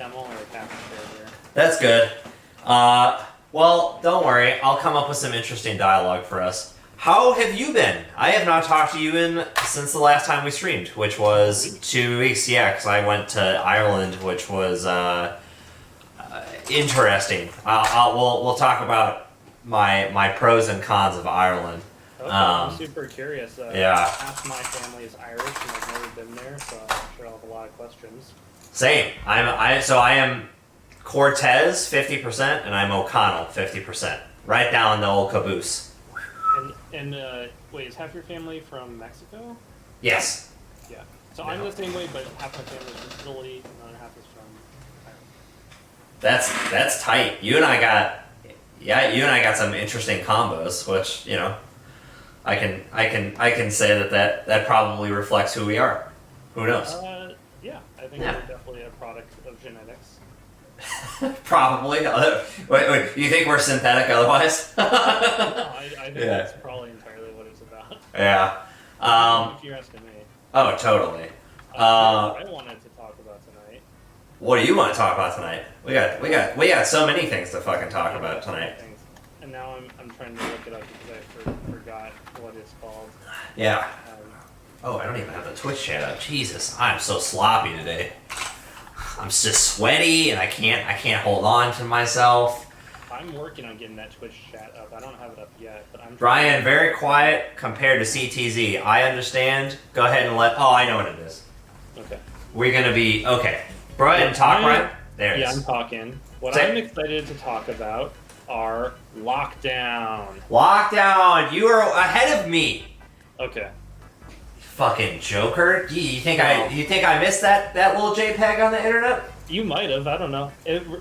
I'm only like half a here. That's good. Well, don't worry. I'll come up with some interesting dialogue for us. How have you been? I have not talked to you since the last time we streamed, which was 2 weeks. Yeah, because I went to Ireland, which was interesting. We'll talk about my pros and cons of Ireland. Okay, I'm super curious. Yeah. Half my family is Irish, and I've never been there, so I'm sure I'll have a lot of questions. Same. I am Cortez 50%, and I'm O'Connell 50%. Right down the old caboose. And wait, is half your family from Mexico? Yes. Yeah. So I'm the same way, but half my family is from Italy, and the other half is from Ireland. That's tight. You and I got some interesting combos, which I can say that probably reflects who we are. Who knows? Yeah, I think we're definitely a product of genetics. Probably. Wait, you think we're synthetic otherwise? No, I think that's probably entirely what it's about. Yeah. If you're asking me. Oh, totally. I wanted to talk about tonight. What do you want to talk about tonight? We got so many things to fucking talk about tonight. And now I'm trying to look it up because I forgot what it's called. Yeah. Oh, I don't even have the Twitch chat up. Jesus, I'm so sloppy today. I'm just sweaty and I can't hold on to myself. I'm working on getting that Twitch chat up. I don't have it up yet, but I'm Brian, very quiet compared to CTZ. I understand. Go ahead and I know what it is. Okay. We're gonna be okay. Brian, talk, Brian. There it is. Yeah, I'm talking. What I'm excited to talk about are lockdown. Lockdown. You are ahead of me. Okay. Fucking Joker. You think I missed that little JPEG on the internet? You might have. I don't know.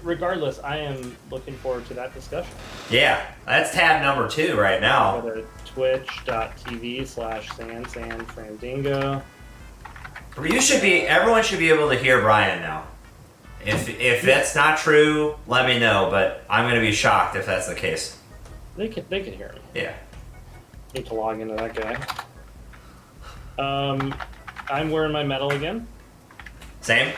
Regardless, I am looking forward to that discussion. Yeah, that's tab number 2 right now. Go to twitch.tv/SanSanFrandingo. Everyone should be able to hear Brian now. If that's not true, let me know, but I'm going to be shocked if that's the case. They can hear me. Yeah. Need to log into that guy. I'm wearing my medal again. Same.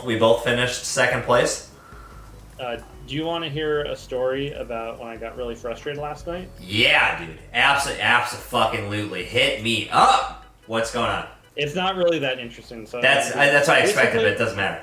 We both finished second place. Do you want to hear a story about when I got really frustrated last night? Yeah, dude. Absolutely. Hit me up. What's going on? It's not really that interesting. So that's what I expected, but it doesn't matter.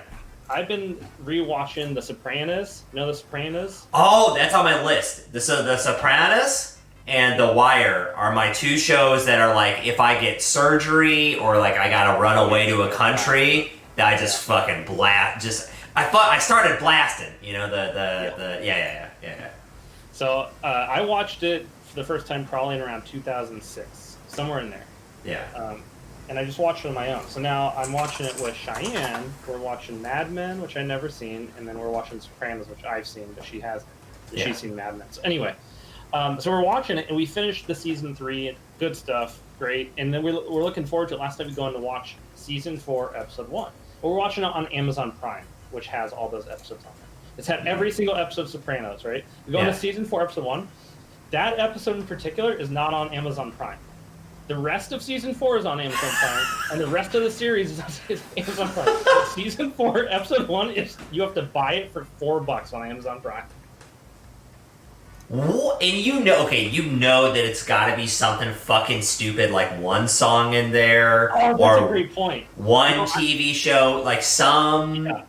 I've been rewatching The Sopranos. You know The Sopranos? Oh, that's on my list. The Sopranos and The Wire are my 2 shows that are like, if I get surgery or like I gotta run away to a country, that I just fucking blast. I started blasting. Yeah. So I watched it for the first time probably in around 2006, somewhere in there. Yeah. And I just watched it on my own. So now I'm watching it with Cheyenne. We're watching Mad Men, which I've never seen, and then we're watching Sopranos, which I've seen, but she hasn't. Yeah. She's seen Mad Men. So anyway, so we're watching it, and we finished the season 3. Good stuff, great. And then we're looking forward to it. Last night we go in to watch season 4, episode 1. But we're watching it on Amazon Prime, which has all those episodes on it. It's had every single episode of Sopranos, right? We go into season 4, episode 1. That episode in particular is not on Amazon Prime. The rest of season 4 is on Amazon Prime, and the rest of the series is on Amazon Prime. Season 4, episode 1 is you have to buy it for $4 on Amazon Prime. And you know that it's got to be something fucking stupid, like one song in there, that's a great point. One TV show, like some.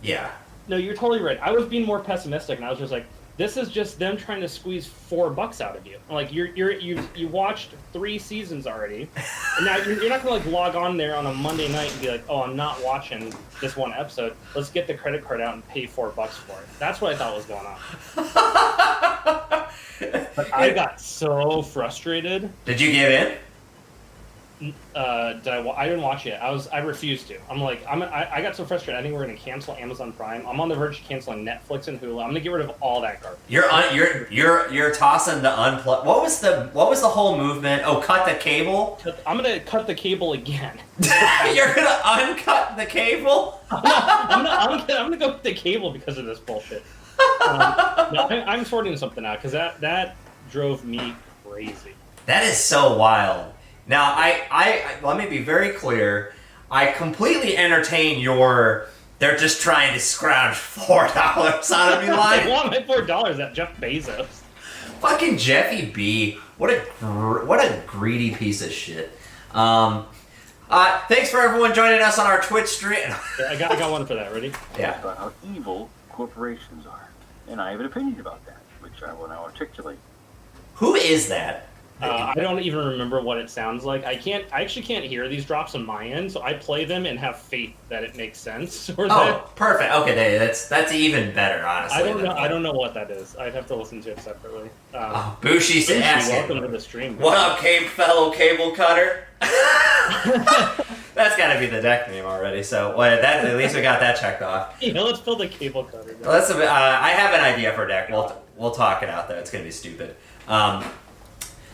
Yeah. No, you're totally right. I was being more pessimistic, and I was just like, this is just them trying to squeeze $4 out of you. Like you watched 3 seasons already, and now you're not gonna like log on there on a Monday night and be like, oh, I'm not watching this one episode. Let's get the credit card out and pay $4 for it. That's what I thought was going on. But I got so frustrated. Did you give in? I didn't watch it. I refused to. I got so frustrated. I think we're gonna cancel Amazon Prime. I'm on the verge of canceling Netflix and Hulu. I'm gonna get rid of all that garbage. You're tossing the unplug. What was the whole movement? Oh, cut the cable. I'm gonna cut the cable again. You're gonna uncut the cable? I'm gonna go with the cable because of this bullshit. I'm sorting something out because that drove me crazy. That is so wild. Now, I let me be very clear. I completely entertain your They're just trying to scrounge $4 out of me. Like, I want my $4 at Jeff Bezos. Fucking Jeffy B. What a greedy piece of shit. Thanks for everyone joining us on our Twitch stream. Yeah, I got one for that. Ready? Yeah. About how evil corporations are, and I have an opinion about that, which I will now articulate. Who is that? I don't even remember what it sounds like. I actually can't hear these drops on my end, so I play them and have faith that it makes sense. Perfect. Okay, that's even better, honestly. I don't know what that is. I'd have to listen to it separately. Bushy's asking. Welcome to the stream. What up, fellow cable cutter? That's got to be the deck name already. So at least we got that checked off. Yeah, let's build a cable cutter. I have an idea for a deck. We'll talk it out though. It's gonna be stupid.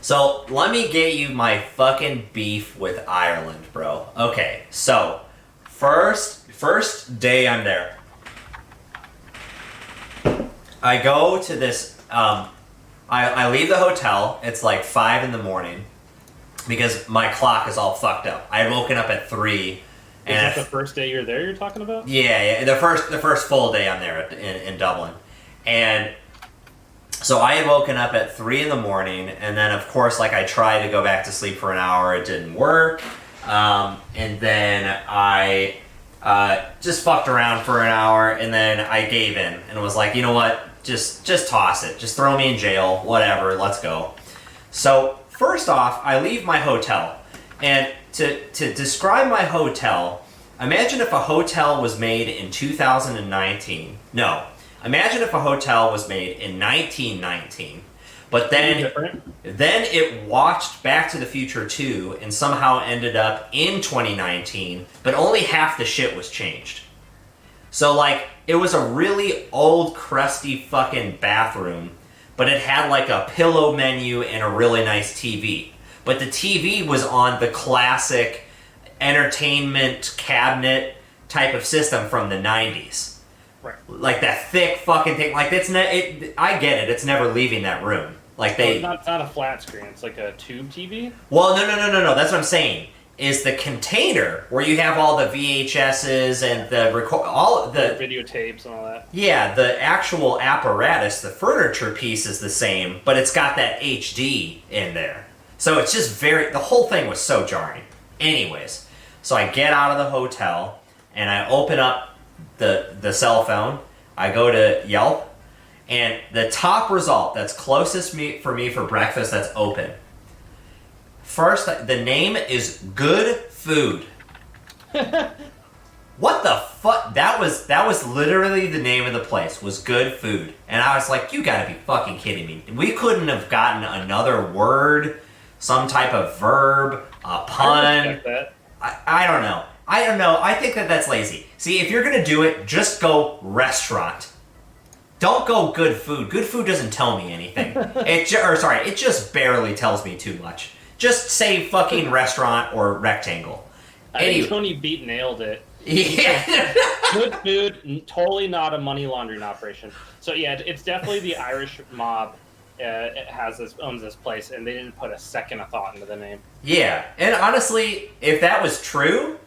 So let me get you my fucking beef with Ireland, bro. Okay, so first day I'm there, I go to this. I leave the hotel. It's like 5 in the morning because my clock is all fucked up. I had woken up at 3. Is that the first day you're there? You're talking about? Yeah. The first full day I'm there in Dublin, and. So I had woken up at 3 in the morning, and then of course, like I tried to go back to sleep for an hour, it didn't work, and then I just fucked around for an hour, and then I gave in and was like, you know what, just toss it, just throw me in jail, whatever, let's go. So first off, I leave my hotel, and to describe my hotel, imagine if a hotel was made in 2019. No. Imagine if a hotel was made in 1919, but then it watched Back to the Future 2 and somehow ended up in 2019, but only half the shit was changed. So like, it was a really old, crusty fucking bathroom, but it had like a pillow menu and a really nice TV. But the TV was on the classic entertainment cabinet type of system from the 90s. Right. Like that thick fucking thing. Like I get it. It's never leaving that room. Like it's not a flat screen. It's like a tube TV. Well, no. That's what I'm saying. Is the container where you have all the VHSs and the videotapes and all that. Yeah, the actual apparatus, the furniture piece is the same, but it's got that HD in there. So it's just the whole thing was so jarring. Anyways, so I get out of the hotel and I open up the cell phone, I go to Yelp, and the top result that's closest for me for breakfast that's open. First, the name is Good Food. What the fuck? That was literally the name of the place, was Good Food. And I was like, you gotta be fucking kidding me. We couldn't have gotten another word, some type of verb, a pun. I don't know. I think that's lazy. See, if you're gonna do it, just go restaurant. Don't go good food. Good food doesn't tell me anything. It just barely tells me too much. Just say fucking restaurant or rectangle. I think Tony Beat nailed it. Yeah. Good food, totally not a money laundering operation. So yeah, it's definitely the Irish mob. Owns this place, and they didn't put a second of thought into the name. Yeah, and honestly, if that was true,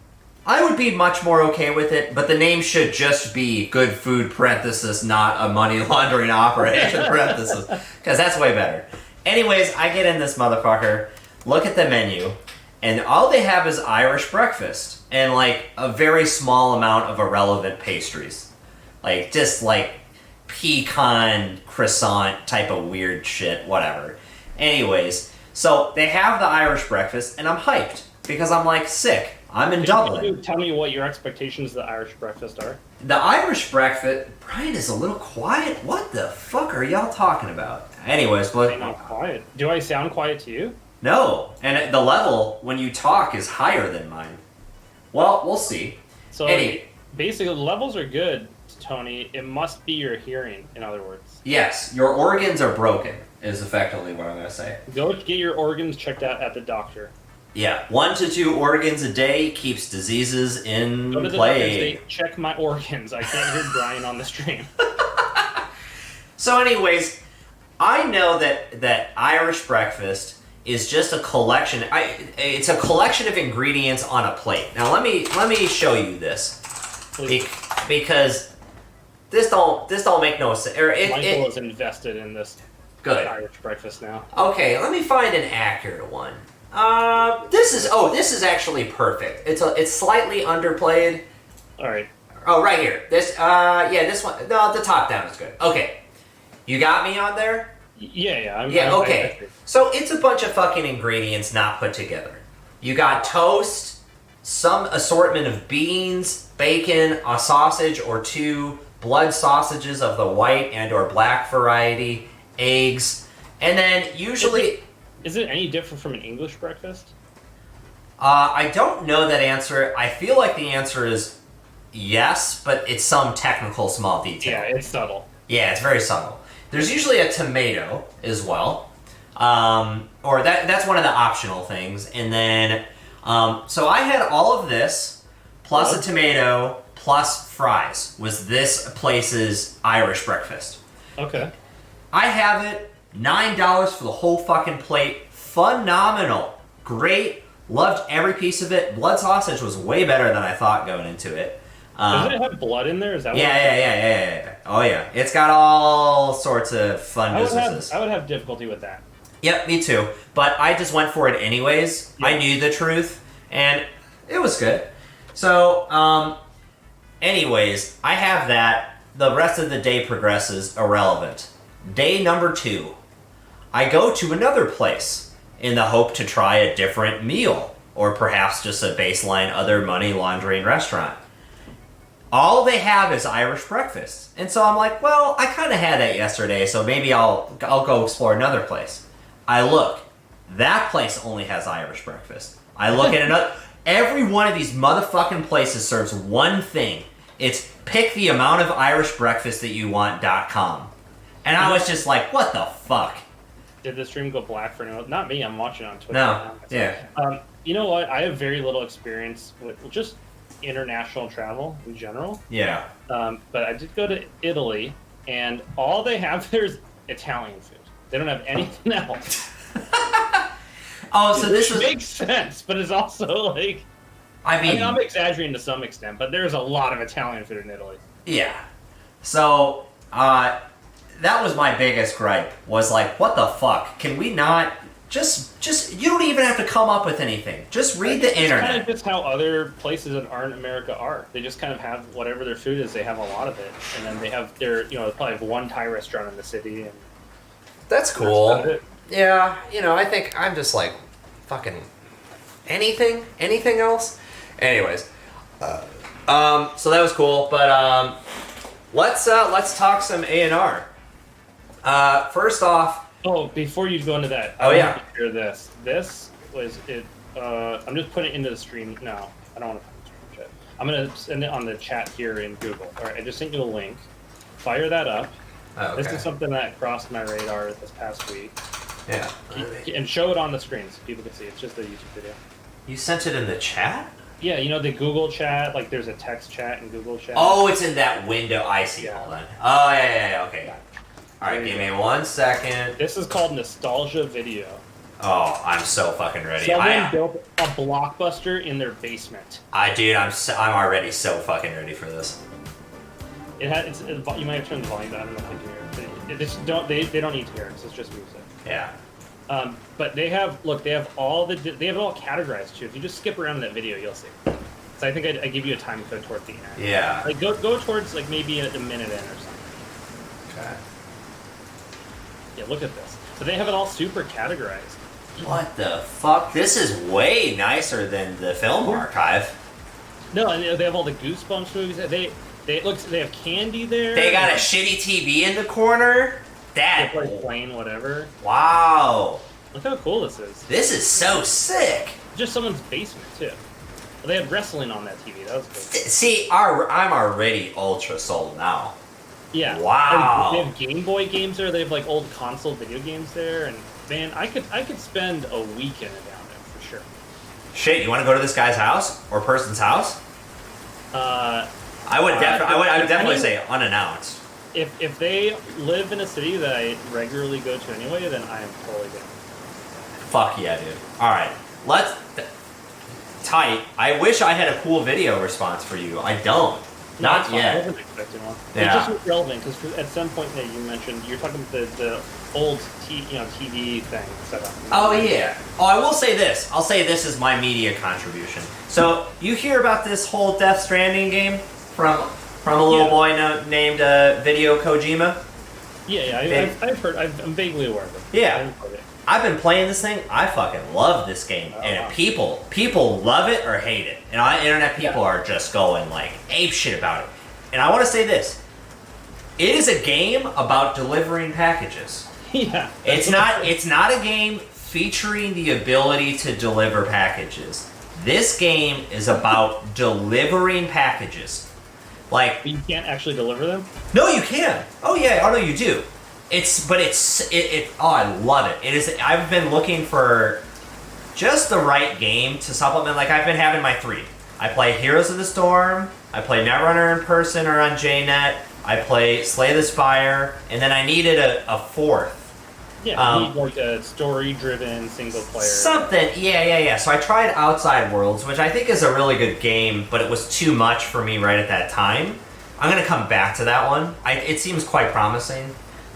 I would be much more okay with it, but the name should just be Good Food, parenthesis, not a money laundering operation, parenthesis, because that's way better. Anyways, I get in this motherfucker, look at the menu, and all they have is Irish breakfast, and like a very small amount of irrelevant pastries. Like, just like pecan croissant type of weird shit, whatever. Anyways, so they have the Irish breakfast, and I'm hyped, because I'm like, sick. I'm in Dublin. Tell me what your expectations of the Irish breakfast are. The Irish breakfast... Brian is a little quiet. What the fuck are y'all talking about? Anyways, I'm not quiet. Do I sound quiet to you? No. And the level, when you talk, is higher than mine. Well, we'll see. So, basically, the levels are good, Tony. It must be your hearing, in other words. Yes. Your organs are broken, is effectively what I'm going to say. Go get your organs checked out at the doctor. Yeah, 1 to 2 organs a day keeps diseases in Go to the play. doctor, check my organs. I can't hear Brian on the stream. So anyways, I know that Irish breakfast is just a collection. It's a collection of ingredients on a plate. Now let me show you this. because this don't make no sense. Michael is invested in this Good. Irish breakfast now. Okay, let me find an accurate one. This is actually perfect. It's slightly underplayed. All right. Oh, right here. This this one. No, the top down is good. Okay, you got me on there. Yeah. Okay. So it's a bunch of fucking ingredients not put together. You got toast, some assortment of beans, bacon, a sausage or two, blood sausages of the white and or black variety, eggs, and then usually... Is it any different from an English breakfast? I don't know that answer. I feel like the answer is yes, but it's some technical small detail. Yeah, it's subtle. Yeah, it's very subtle. There's usually a tomato as well. Or that's one of the optional things. And then, so I had all of this, plus a tomato, plus fries, was this place's Irish breakfast. Okay. I have it, $9 for the whole fucking plate. Phenomenal. Great. Loved every piece of it. Blood sausage was way better than I thought going into it. Does it have blood in there? Is that Yeah. Oh yeah. It's got all sorts of fun businesses. I would have difficulty with that. Yep, me too. But I just went for it anyways. Yeah. I knew the truth, and it was good. So, anyways, I have that. The rest of the day progresses irrelevant. Day number 2. I go to another place in the hope to try a different meal, or perhaps just a baseline other money laundering restaurant. All they have is Irish breakfast. And so I'm like, well, I kind of had that yesterday, so maybe I'll go explore another place. I look. That place only has Irish breakfast. I look at another... Every one of these motherfucking places serves one thing. It's pick the amount of Irish breakfast that you want.com. And I was just like, what the fuck? Did the stream go black for anyone? Not me. I'm watching on Twitter. No. Yeah. You know what? I have very little experience with just international travel in general. Yeah. But I did go to Italy, and all they have there is Italian food. They don't have anything else. Oh, so this makes sense, but it's also like... I mean, I'm exaggerating to some extent, but there's a lot of Italian food in Italy. Yeah. So, that was my biggest gripe, was like, what the fuck? Can we not... Just you don't even have to come up with anything. Just read the internet. It's kind of just how other places that aren't America are. They just kind of have whatever their food is. They have a lot of it, and then they have their, they probably have one Thai restaurant in the city. And that's cool. That's it. Yeah, I think I'm just like, fucking anything else. Anyways, so that was cool. But let's talk some A&R. First off. Oh, before you go into that, I want to hear this. This was it. I'm just putting it into the stream. No, I don't want to put it in the stream chat. I'm going to send it on the chat here in Google. All right, I just sent you a link. Fire that up. Oh, okay. This is something that crossed my radar this past week. Yeah. And show it on the screen so people can see. It's just a YouTube video. You sent it in the chat? Yeah, the Google chat. Like, there's a text chat in Google chat. Oh, it's in that window. I see. Yeah. Hold on. Oh, yeah. Okay. All right, give me 1 second. This is called Nostalgia Video. Oh, I'm so fucking ready. Someone built a Blockbuster in their basement. Dude, I'm already so fucking ready for this. You might have turned the volume down. I don't know if you can hear it. They don't need to hear it. It's just music. Yeah. But they have all categorized too. If you just skip around in that video, you'll see. So I think I give you a time code towards the end. Yeah. Like go towards like maybe a minute in or something. Okay. Yeah, look at this. So they have it all super categorized. What the fuck? This is way nicer than the film archive. No, and they have all the Goosebumps movies. They have candy there. They got a shitty TV in the corner. They're like playing whatever. Wow. Look how cool this is. This is so sick. Just someone's basement too. Well, they had wrestling on that TV. That was cool. See, I'm already ultra sold now. Yeah. Wow. They have Game Boy games there. They have like old console video games there, and man, I could spend a weekend down there for sure. Shit, you want to go to this guy's house or person's house? I would definitely say unannounced. If they live in a city that I regularly go to anyway, then I am totally good. Fuck yeah, dude. All right, tight. I wish I had a cool video response for you. I don't. Not fine. I yet. wasn't expecting one. Yeah. It's just relevant because at some point that you mentioned, you're talking about the old TV thing set up. Oh yeah. Oh, I will say this. I'll say this is my media contribution. So you hear about this whole Death Stranding game from a little boy named Video Kojima? Yeah. I've heard. I'm vaguely aware of it. Yeah. I've been playing this thing. I fucking love this game, and people love it or hate it, and internet people are just going like ape shit about it. And I want to say this: it is a game about delivering packages. Yeah, it's not a game featuring the ability to deliver packages. This game is about delivering packages. Like you can't actually deliver them. No, you can. Oh yeah. Oh no, you do. Oh, I love it. It is. I've been looking for just the right game to supplement. Like I've been having my 3. I play Heroes of the Storm. I play Netrunner in person or on JNet. I play Slay the Spire, and then I needed a 4th. Yeah, you need like a story-driven single player. Something. Yeah. So I tried Outside Worlds, which I think is a really good game, but it was too much for me right at that time. I'm gonna come back to that one. It seems quite promising.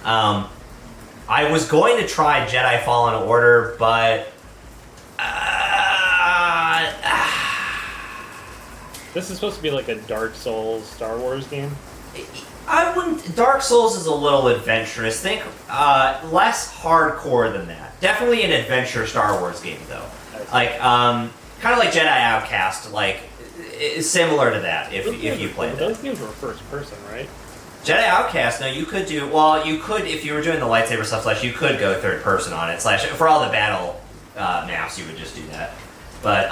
I was going to try Jedi Fallen Order, but this is supposed to be like a Dark Souls Star Wars game. I wouldn't. Dark Souls is a little adventurous. Think less hardcore than that. Definitely an adventure Star Wars game though. Like kind of like Jedi Outcast. Like similar to that. If you play that. Those games were first person, right? Jedi Outcast, no, you could do... Well, you could, if you were doing the lightsaber stuff, you could go third person on it. For all the battle maps, you would just do that. But,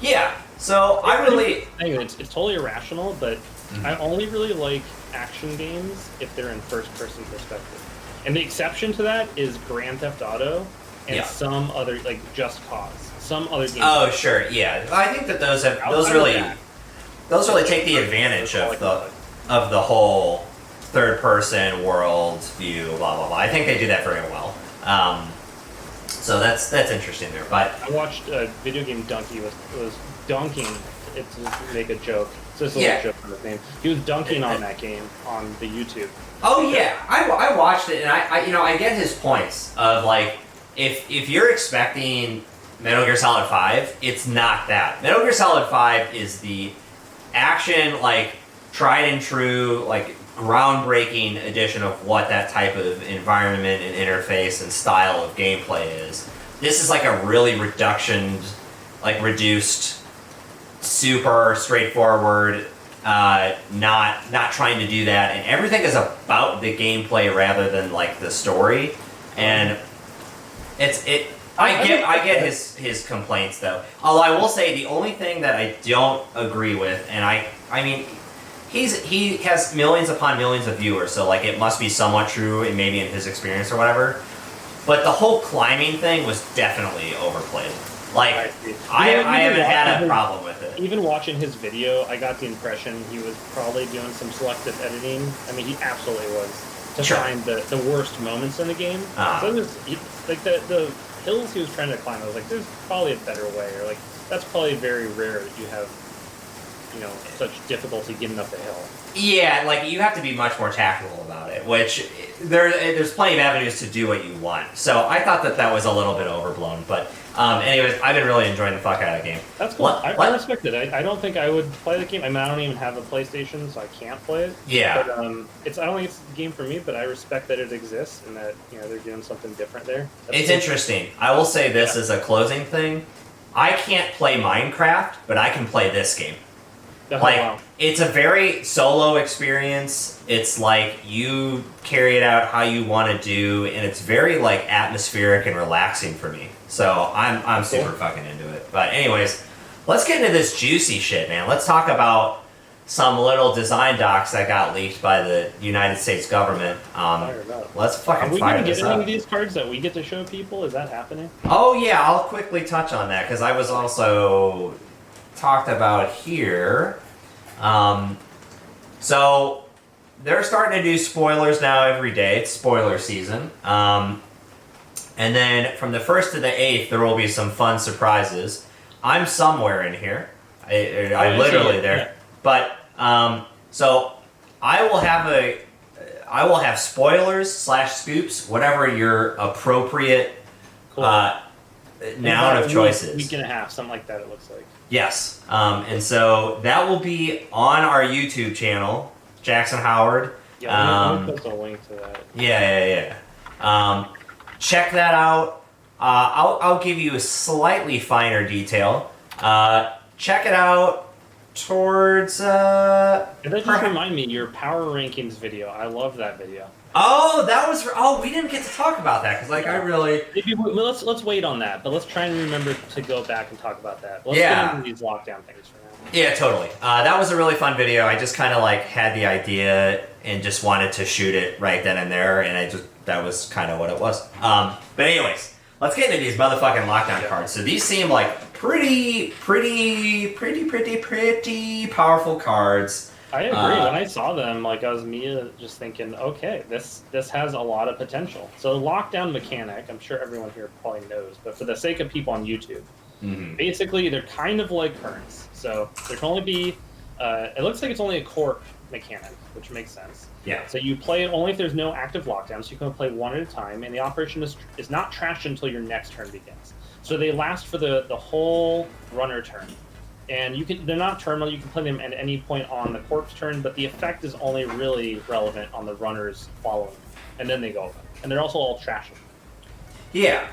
yeah. So, I really... It's totally irrational, but I only really like action games if they're in first-person perspective. And the exception to that is Grand Theft Auto and some other, like, Just Cause. Some other games. Oh, sure, yeah. I think that those really take the advantage of the whole third-person world view, blah blah blah. I think they do that very well. So that's interesting there. But I watched a video game Donkey was dunking. It's to make a joke. It's just a little joke on his name. He was dunking on that game on the YouTube. Oh yeah, I watched it, and I get his points of like if you're expecting Metal Gear Solid 5, it's not that. Metal Gear Solid 5 is the action like tried and true, like groundbreaking edition of what that type of environment and interface and style of gameplay is. This is like a really reduced, super straightforward, not trying to do that, and everything is about the gameplay rather than like the story. And I get his complaints though. Although I will say the only thing that I don't agree with, and I mean. He has millions upon millions of viewers, so like it must be somewhat true, and maybe in his experience or whatever. But the whole climbing thing was definitely overplayed. Like I haven't had a problem with it. Even watching his video, I got the impression he was probably doing some selective editing. I mean, he absolutely was to find the worst moments in the game. So like the hills he was trying to climb, I was like, there's probably a better way, or like that's probably very rare that you have. Such difficulty getting up the hill. Yeah, like you have to be much more tactical about it, which there's plenty of avenues to do what you want. So I thought that was a little bit overblown, but anyways, I've been really enjoying the fuck out of the game. That's cool. I respect it. I don't think I would play the game. I mean, I don't even have a PlayStation, so I can't play it. Yeah. But I don't think it's a game for me, but I respect that it exists and that they're doing something different there. It's interesting. I will say this as a closing thing. I can't play Minecraft, but I can play this game. It's a very solo experience. It's like you carry it out how you want to do, and it's very like atmospheric and relaxing for me. So I'm super fucking into it. But anyways, let's get into this juicy shit, man. Let's talk about some little design docs that got leaked by the United States government. Let's fucking fire this up. Are we going to get any of these cards that we get to show people? Is that happening? Oh yeah, I'll quickly touch on that because I was also talked about here. So they're starting to do spoilers now every day. It's spoiler season. And then from the 1st to the 8th, there will be some fun surprises. I'm somewhere in here. I'm literally there. Yeah. But So I will have spoilers / scoops, whatever your appropriate Cool. noun of choices. Week and a half, something like that. It looks like. Yes, and so that will be on our YouTube channel, Jackson Howard. Yeah, we'll post a link to that. Yeah. Check that out. I'll give you a slightly finer detail. Check it out towards. It does just remind me your power rankings video. I love that video. Oh, that was. Oh, we didn't get to talk about that because, I really. Maybe let's wait on that, but let's try and remember to go back and talk about that. Let's Yeah. get into these lockdown things for now. Yeah, totally. That was a really fun video. I just kind of had the idea and just wanted to shoot it right then and there, and that was kind of what it was. But anyways, let's get into these motherfucking lockdown cards. So these seem like pretty powerful cards. I agree. When I saw them, I was just thinking, okay, this has a lot of potential. So the lockdown mechanic, I'm sure everyone here probably knows, but for the sake of people on YouTube, basically they're kind of like currents. So there can only be, it looks like it's only a core mechanic, which makes sense. Yeah. So you play it only if there's no active lockdown, so you can play one at a time, and the operation is not trashed until your next turn begins. So they last for the whole runner turn. And they're not terminal, you can play them at any point on the corpse turn, but the effect is only really relevant on the runners following. And then they go away. And they're also all trashable. Yeah.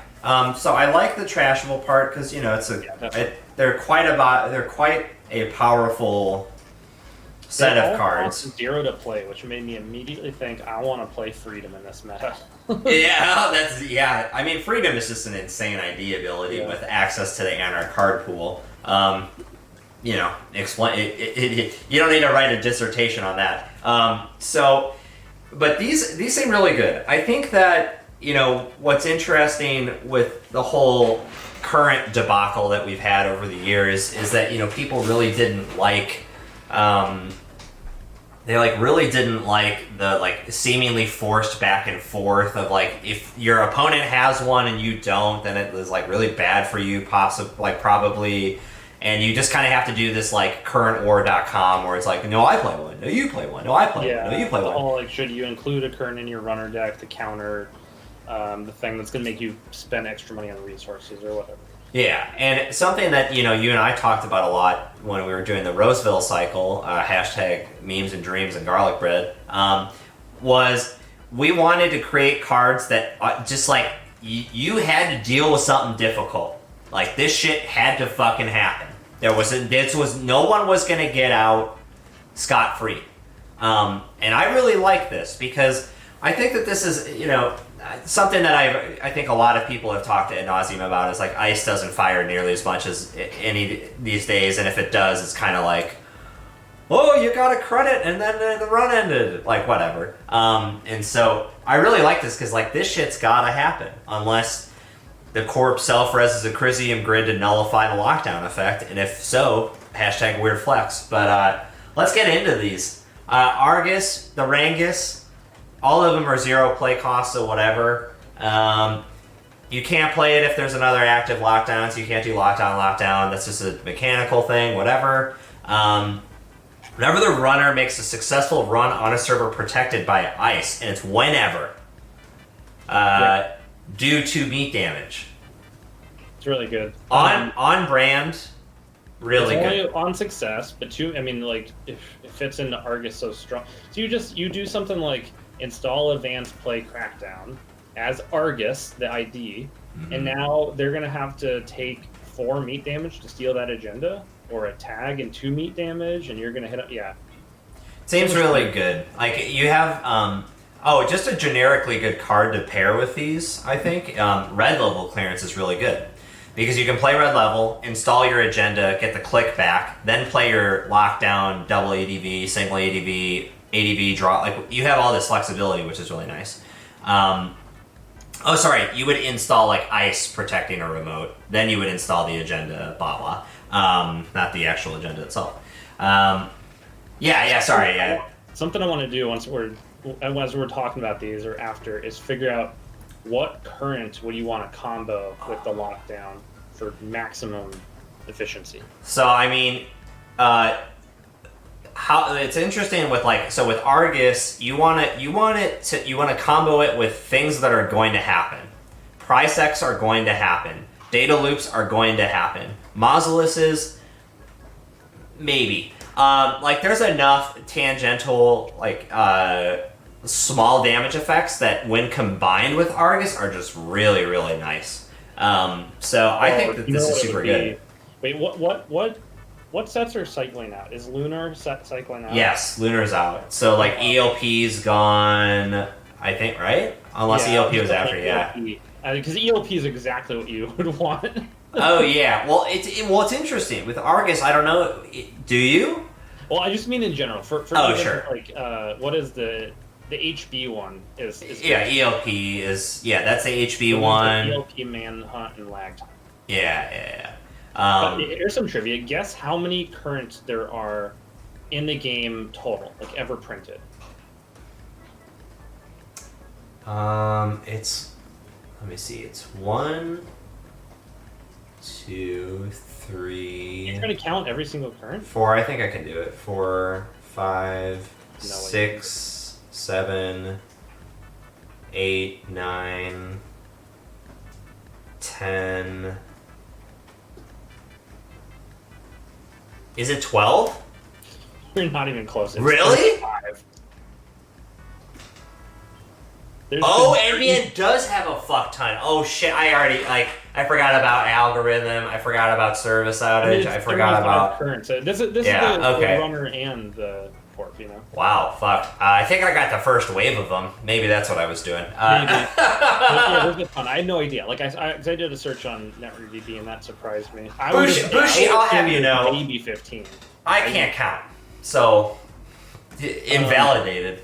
So I like the trashable part because they're quite a powerful set of cards. 0 to play, which made me immediately think I want to play Freedom in this meta. Yeah. I mean, Freedom is just an insane ID ability with access to the Anarch card pool. Explain it. You don't need to write a dissertation on that. But these seem really good. I think that what's interesting with the whole current debacle that we've had over the years is that people really didn't like. They really didn't like the seemingly forced back and forth of if your opponent has one and you don't, then it was really bad for you, probably. And you just kind of have to do this currentwar.com where it's no, I play one, no, you play one, no, I play one, no, you play one. Oh, should you include a current in your runner deck to counter the thing that's going to make you spend extra money on resources or whatever? Yeah, and something that you and I talked about a lot when we were doing the Roseville cycle, hashtag memes and dreams and garlic bread, was we wanted to create cards that just you had to deal with something difficult. This shit had to fucking happen. No one was gonna get out scot-free. And I really like this because I think that this is, something that I think a lot of people have talked ad nauseum about is ice doesn't fire nearly as much as any these days, and if it does, it's kind of oh, you got a credit and then the run ended, whatever. And so I really like this because this shit's gotta happen unless the corp self-reses a Chrysium grid to nullify the lockdown effect, and if so, hashtag weird flex. But let's get into these. Argus, the Rangus, all of them are 0 play costs, so whatever. You can't play it if there's another active lockdown, so you can't do lockdown. That's just a mechanical thing, whatever. Whenever the runner makes a successful run on a server protected by ice, and it's whenever, due to meat damage. It's really good. On brand, really it's good. Only on success, but if it fits into Argus so strong. So you do something like install advanced play Crackdown as Argus, the ID, and now they're gonna have to take 4 meat damage to steal that agenda, or a tag and 2 meat damage, and you're gonna hit up. Yeah, seems really good. You have just a generically good card to pair with these. I think red level clearance is really good because you can play red level, install your agenda, get the click back, then play your lockdown, double ADV, single ADV draw. You have all this flexibility, which is really nice. You would install ice protecting a remote, then you would install the agenda, blah blah, not the actual agenda itself. Something I want to do as we're talking about these or after is figure out what current would you want to combo with the lockdown for maximum efficiency. So I mean, how it's interesting with with Argus, you want to combo it with things that are going to happen. Price X are going to happen. Data loops are going to happen. Mausoleuses, maybe. There's enough tangential small damage effects that when combined with Argus are just really, really nice. So I think that this is super good. Wait, what sets are cycling out? Is Lunar cycling out? Yes, Lunar's out. So ELP's gone, I think, right? Unless ELP was after, because ELP is exactly what you would want. Oh yeah. Well, it's interesting with Argus. I don't know. Do you? Well, I just mean in general. For sure. What is the HB one? Is ELP is that's the HB one. ELP manhunt and lag time. Yeah. Here's some trivia. Guess how many currents there are in the game total, ever printed. Let me see. It's 1, 2, 3. You're gonna count every single current? 4. I think I can do it. 4, 5, No 6, 7, 8, 9, 10. Is it 12? You're not even close. It's Really? 5. NBN does have a fuck ton. Oh shit! I forgot about algorithm. I forgot about service outage. I forgot about current. So this is the runner and the port. Wow, fuck. I think I got the first wave of them. Maybe that's what I was doing. Maybe. There's a ton. I had no idea. I did a search on NetRDB and that surprised me. Bushi, I'll have you know. Maybe 15. I can't count. So invalidated.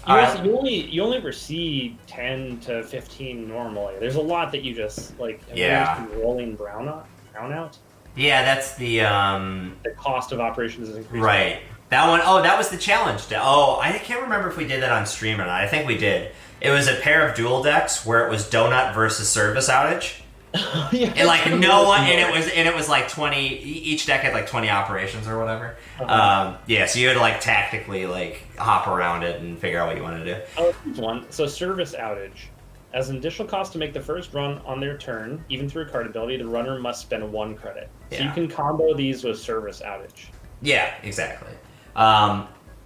You only ever see 10 to 15 normally. There's a lot that you just rolling brown out. Yeah, that's the cost of operations is increasing. Right. That one. Oh, that was the challenge. Oh, I can't remember if we did that on stream or not. I think we did. It was a pair of dual decks where it was donut versus service outage. Yeah, and no one, and it was 20. Each deck had 20 operations or whatever. Uh-huh. So you had to tactically hop around it and figure out what you wanted to do. Oh, here's one. So service outage, as an additional cost to make the first run on their turn, even through a card ability, the runner must spend 1 credit. So you can combo these with service outage. Yeah, exactly.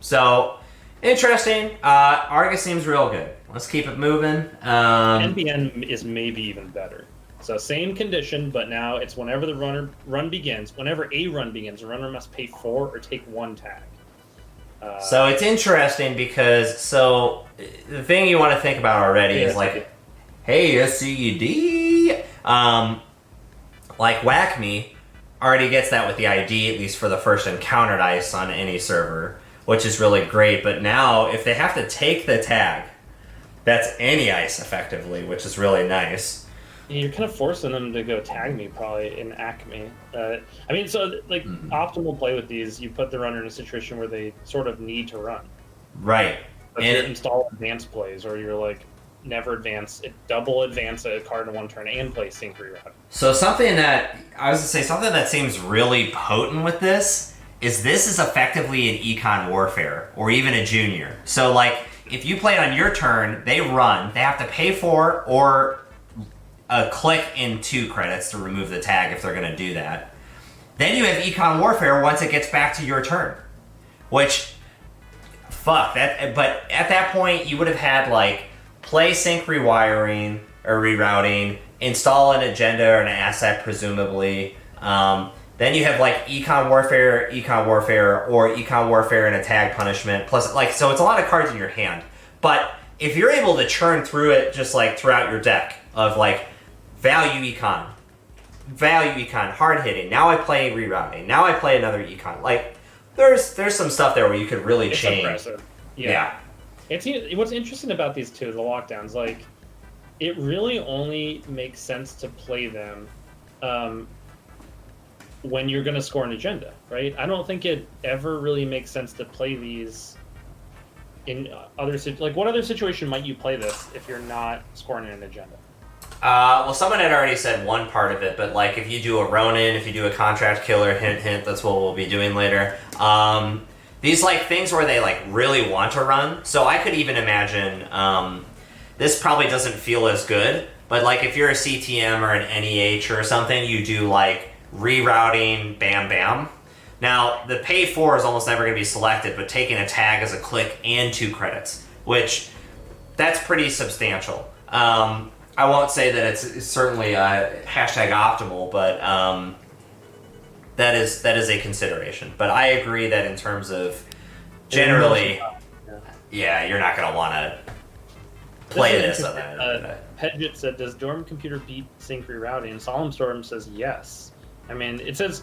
So interesting. Argus seems real good. Let's keep it moving. NBN is maybe even better. So same condition, but now it's whenever the run begins, whenever a run begins, the runner must pay 4 or take 1 tag. So it's interesting because the thing you want to think about already is hey, SCED, Whack Me already gets that with the ID, at least for the first encountered ice on any server, which is really great. But now if they have to take the tag, that's any ice effectively, which is really nice. You're kind of forcing them to go tag me probably in Acme. Optimal play with these, you put the runner in a situation where they sort of need to run. Right. And you install advanced plays, or you're never double advance a card in 1 turn and play sync reroute. So something that seems really potent with this is effectively an econ warfare or even a junior. So if you play on your turn, they run, they have to pay 4 or a click in 2 credits to remove the tag if they're going to do that. Then you have Econ Warfare once it gets back to your turn. Which, fuck, that. But at that point, you would have had, play sync rewiring or rerouting, install an agenda or an asset, presumably. Then you have, Econ Warfare, or Econ Warfare and a tag punishment. Plus, so it's a lot of cards in your hand. But if you're able to churn through it just, throughout your deck of, value econ, hard hitting. Now I play rerouting. Now I play another econ. There's some stuff there where you could really change. Impressive. Yeah. What's interesting about these two, the lockdowns, it really only makes sense to play them when you're going to score an agenda, right? I don't think it ever really makes sense to play these in other what other situation might you play this if you're not scoring an agenda? Someone had already said one part of it, but if you do a Ronin, if you do a contract killer, hint, that's what we'll be doing later. these like things where they like really want to run. So I could even imagine this probably doesn't feel as good, but like if you're a CTM or an NEH or something, you do like rerouting, bam, bam. Now the pay for is almost never going to be selected, but taking a tag as a click and 2 credits, which that's pretty substantial. I won't say that it's certainly hashtag optimal, but that is a consideration. But I agree that in terms of generally, yeah, you're not going to want to play this. Pedgett said, "Does Dorm Computer beat sync rerouting?" Solemn Storm says yes. I mean, it says,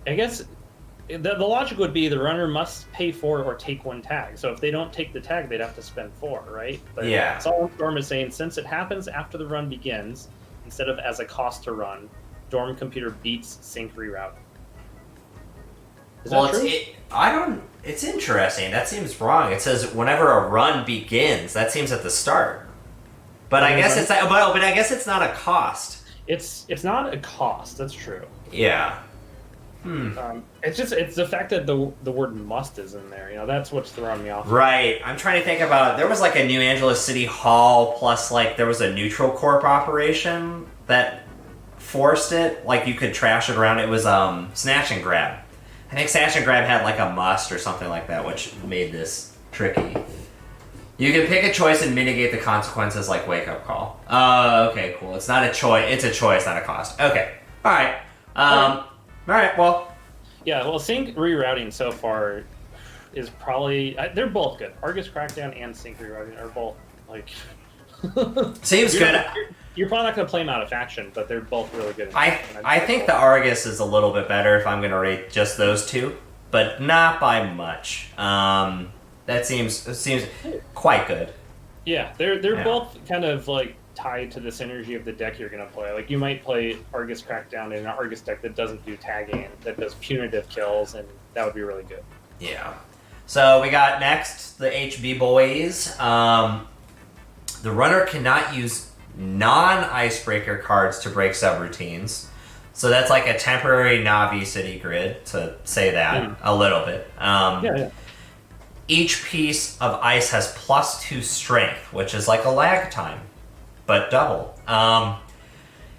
I guess the logic would be the runner must pay for or take 1 tag. So if they don't take the tag, they'd have to spend 4, right? But yeah. Solemn Storm is saying since it happens after the run begins instead of as a cost to run, Dorm Computer beats sync rerouting. Is that true? It's interesting. That seems wrong. It says whenever a run begins. That seems at the start. But I guess it's but I guess it's not a cost. It's not a cost. That's true. Yeah. It's the fact that the word "must" is in there. You know, that's what's throwing me off. Right. I'm trying to think about. There was like a New Angeles City Hall plus like there was a Neutral Corp operation that forced it. Like you could trash it around. It was Snatch and Grab. I think Snatch and Grab had like a must or something like that, which made this tricky. You can pick a choice and mitigate the consequences, like Wake Up Call. Okay, cool. It's not a choice. It's a choice, not a cost. Okay. All right. All right. Well. Yeah. Well, sync rerouting so far is probably they're both good. Argus Crackdown and sync rerouting are both like. Seems good. You're probably not going to play them out of faction, but they're both really good. I think the Argus is a little bit better if I'm going to rate just those two, but not by much. That seems quite good. Yeah, they're both kind of like tied to the synergy of the deck you're going to play. Like you might play Argus Crackdown in an Argus deck that doesn't do tagging, that does punitive kills, and that would be really good. Yeah. So we got next the HB boys. The runner cannot use non-icebreaker cards to break subroutines. So that's like a temporary Navi city grid, to say that a little bit. Yeah. Each piece of ice has +2 strength, which is like a lag time, but double.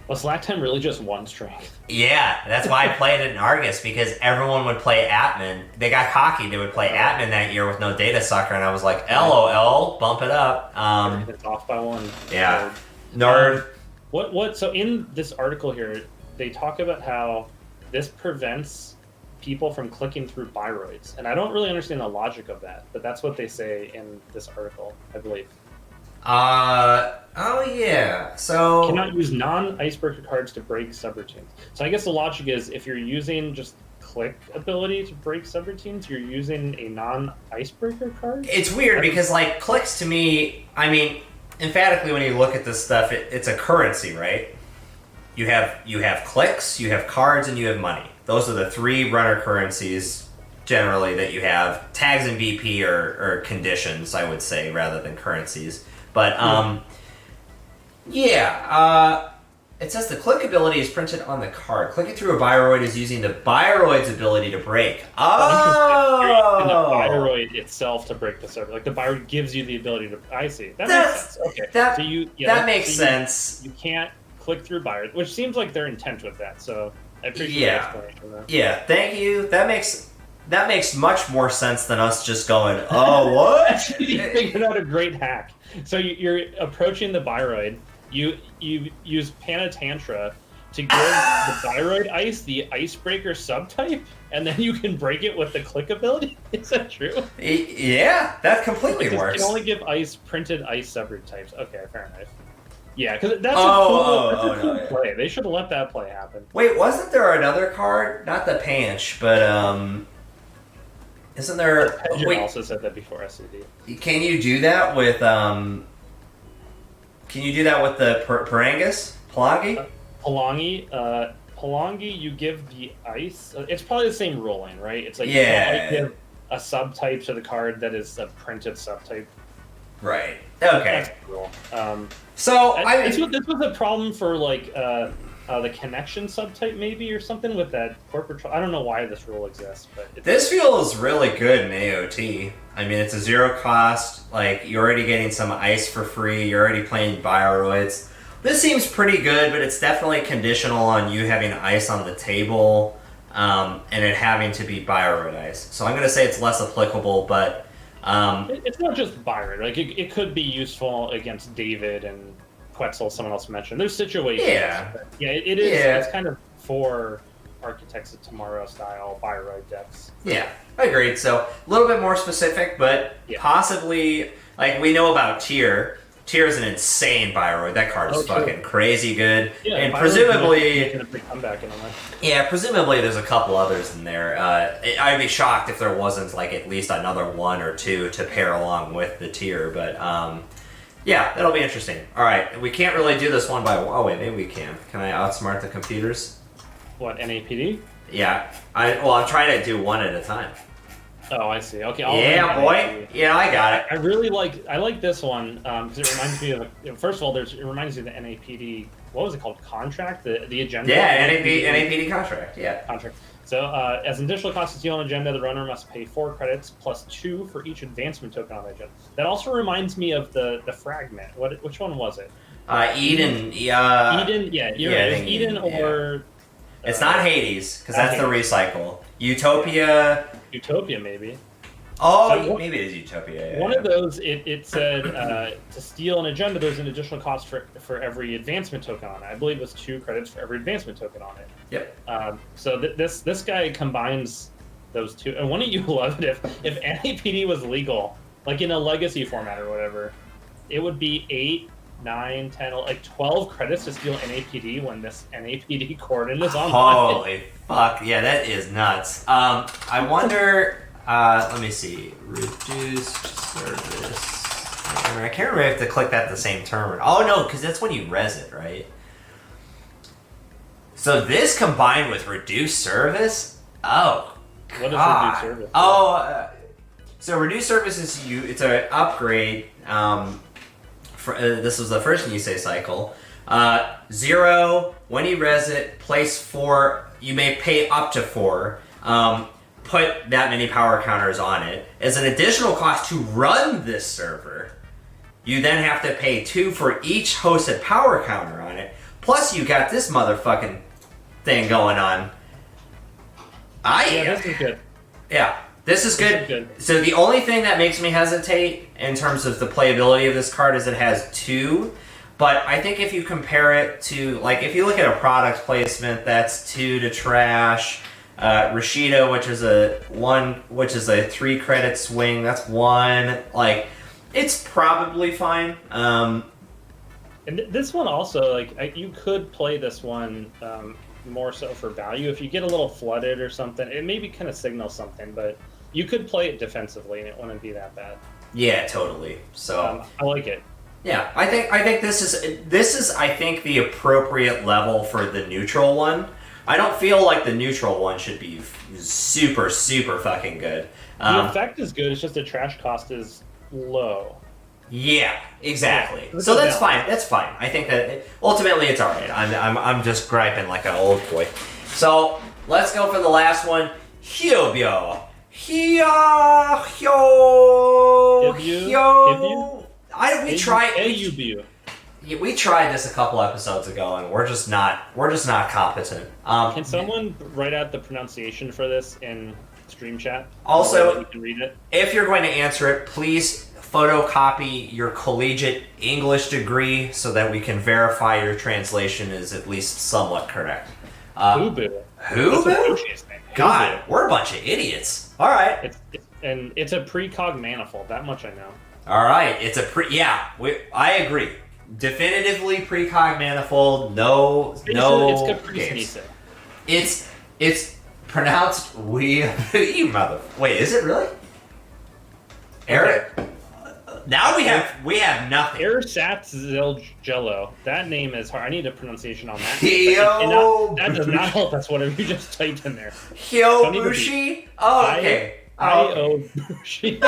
Was lag time really just 1 strength? Yeah, that's why I played it in Argus, because everyone would play Atman. They got cocky. They would play Atman that year with no data sucker, and I was like, LOL, bump it up. It's off by 1. Yeah. Nerd. So in this article here, they talk about how this prevents people from clicking through biroids, and I don't really understand the logic of that, but that's what they say in this article, I believe. Oh yeah. So cannot use non-icebreaker cards to break subroutines. So I guess the logic is if you're using just click ability to break subroutines, you're using a non-icebreaker card. It's weird because like clicks to me, I mean, emphatically when you look at this stuff, it's a currency, right? You have clicks, you have cards, and you have money. Those are the 3 runner currencies generally that you have. Tags and BP are conditions, I would say, rather than currencies. But it says the click ability is printed on the card. Clicking through a biroid is using the biroid's ability to break. Oh! And the biroid itself to break the server. Like the biroid gives you the ability to. I see. That makes sense. Okay. That makes sense. You can't click through biroid, which seems like their intent with that. So I appreciate the explanation of that. Yeah. Thank you. That makes much more sense than us just going, oh, what? You figured out a great hack. So you're approaching the biroid. You use Panatantra to give the biroid ice the icebreaker subtype, and then you can break it with the click ability. Is that true? Yeah, that completely works. You can only give printed ice subroot types. Okay, fair enough. Yeah, because that's a cool play. They should have let that play happen. Wait, wasn't there another card? Not the Panch, but isn't there? Pedgett also said that before SCD. Can you do that with Can you do that with the Parangus? Palangi? Palangi, you give the ice. It's probably the same ruling, right? It's like you give a subtype to the card that is a printed subtype. Right. Okay. That's cool. So this was a problem for like the connection subtype maybe or something with that corporate. I don't know why this rule exists, but This feels really good in AOT. I mean, it's a zero cost. Like, you're already getting some ice for free. You're already playing Bioroids. This seems pretty good, but it's definitely conditional on you having ice on the table and it having to be Bioroid ice. So I'm going to say it's less applicable, but... it's not just Byron. Like, it could be useful against David and Quetzal, someone else mentioned. There's situations. Yeah. But yeah, it is. Yeah. It's kind of for Architects of Tomorrow style Byroid decks. Yeah, I agreed. So a little bit more specific, but possibly, like, we know about Tyr. Tyr is an insane Bioroid. That card is fucking crazy good. Yeah, and Byroid's presumably... making a big comeback in a way. Yeah, presumably there's a couple others in there. I'd be shocked if there wasn't, like, at least another one or two to pair along with the Tyr, but... yeah, that'll be interesting. All right, we can't really do this one by one. Oh, wait, maybe we can. Can I outsmart the computers? What, NAPD? Yeah. I'm trying to do one at a time. Oh, I see. Okay. Yeah, boy. Yeah, I got it. I really like this one because it reminds me of. First of all, it reminds me of the NAPD. What was it called? Contract. The agenda. Yeah, NAPD contract. Yeah. Contract. So, as an additional cost to steal an agenda, the runner must pay 4 credits plus 2 for each advancement token on the agenda. That also reminds me of the fragment. Which one was it? Eden. Eden. Yeah, you're right. It was Eden or. It's not Hades because that's the recycle. Utopia. Utopia, maybe. Oh, So maybe it is Utopia. Yeah, One of those, it said to steal an agenda, there's an additional cost for every advancement token on it. I believe it was 2 credits for every advancement token on it. Yep. So this guy combines those two. And wouldn't you love it if NAPD was legal, like in a legacy format or whatever? It would be 8, 9, 10, like 12 credits to steal NAPD when this NAPD coordinate is online. Holy fuck! Yeah, that is nuts. I wonder. Let me see. Reduced service. I can't remember if to click that at the same term. Oh no, because that's when you res it, right? So this combined with reduced service. Oh. What is reduced service? Oh. So reduced service is it's an upgrade. This was the first Nisei cycle. 0, when you res it, place 4, you may pay up to 4, put that many power counters on it. As an additional cost to run this server, you then have to pay 2 for each hosted power counter on it, plus you got this motherfucking thing going on. This is good. Yeah. This is good. So the only thing that makes me hesitate in terms of the playability of this card is it has 2. But I think if you compare it to, like, if you look at a product placement, that's 2 to trash. Rashida, which is a 3 credit swing, that's 1. Like, it's probably fine. And this one also, like, you could play this one more so for value. If you get a little flooded or something, it maybe kind of signals something, but you could play it defensively and it wouldn't be that bad. Yeah, totally. So I like it. Yeah, I think this is I think the appropriate level for the neutral one. I don't feel like the neutral one should be super fucking good. The effect is good. It's just the trash cost is low. Yeah, exactly. Yeah, So that's fine. That's fine. I think that ultimately it's all right. I'm just griping like an old boy. So let's go for the last one. Hyobyo. We tried this a couple episodes ago, and we're just not competent. Can someone write out the pronunciation for this in stream chat? Also, you can read it. If you're going to answer it, please photocopy your collegiate English degree so that we can verify your translation is at least somewhat correct. Hubu. Hubu? God, we're a bunch of idiots. All right. It's a precog manifold. That much I know. All right. It's a I agree. Definitively precog manifold. No. It's Caprice Nise. It's pronounced you mother. Wait, is it really? Eric. Now we have nothing. Ersatz Zilgello. That name is hard. I need a pronunciation on that. That does not help us. Whatever you just typed in there. Hyobushi. Oh, okay. Hyobushi.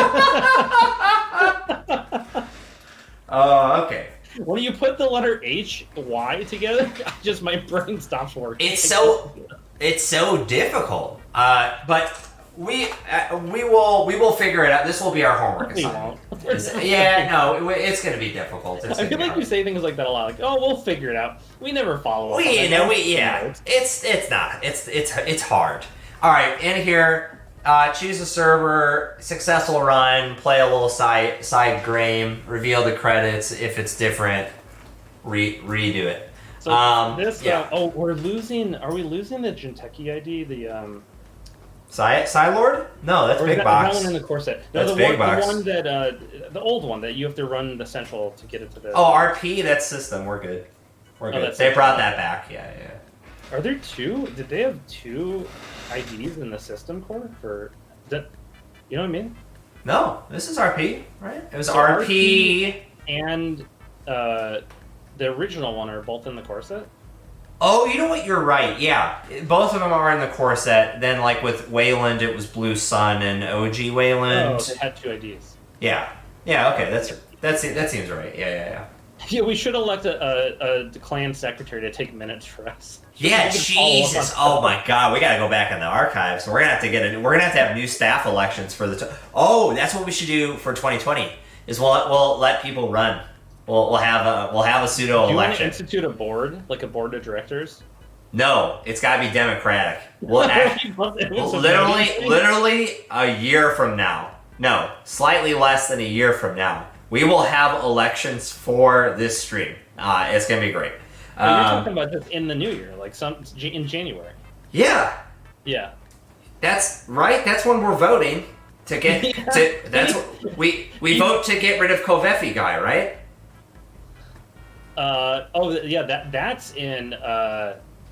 Oh, okay. when you put the letter H, Y together, my brain stops working. It's so difficult. But we will figure it out. This will be our homework assignment. It's going to be difficult. I feel like you say things like that a lot. Like, oh, we'll figure it out. We never follow up. It's hard. All right, in here, choose a server, successful run, play a little side game, reveal the credits. If it's different, redo it. So we're losing. Are we losing the Jinteki ID? The Lord? No, that's Big Box. That one in the core set. No, that's Big Box. The one that the old one that you have to run the central to get it to the. Oh, RP. That's system. We're good. They brought that back. Yeah. Are there two? Did they have two IDs in the system core for that? You know what I mean? No, this is RP, right? It was RP and the original one are both in the core set. Oh, you know what? You're right. Yeah, both of them are in the core set. Then, like with Wayland, it was Blue Sun and OG Wayland. Oh, they had two IDs. Yeah. Okay. That seems right. Yeah. Yeah, we should elect a clan secretary to take minutes for us. Yeah, Jesus! Oh my God, we gotta go back in the archives. We're gonna have to have new staff elections for the. Oh, that's what we should do for 2020. Is we'll let people run. We'll have a pseudo election. Do you want to institute a board, like a board of directors? No, it's got to be democratic. Literally a year from now. No, slightly less than a year from now. We will have elections for this stream. It's gonna be great. You're talking about this in the new year, like in January. Yeah. Yeah. That's right. That's when we're voting to get to. That's what we vote to get rid of Kovefi guy, right? That's in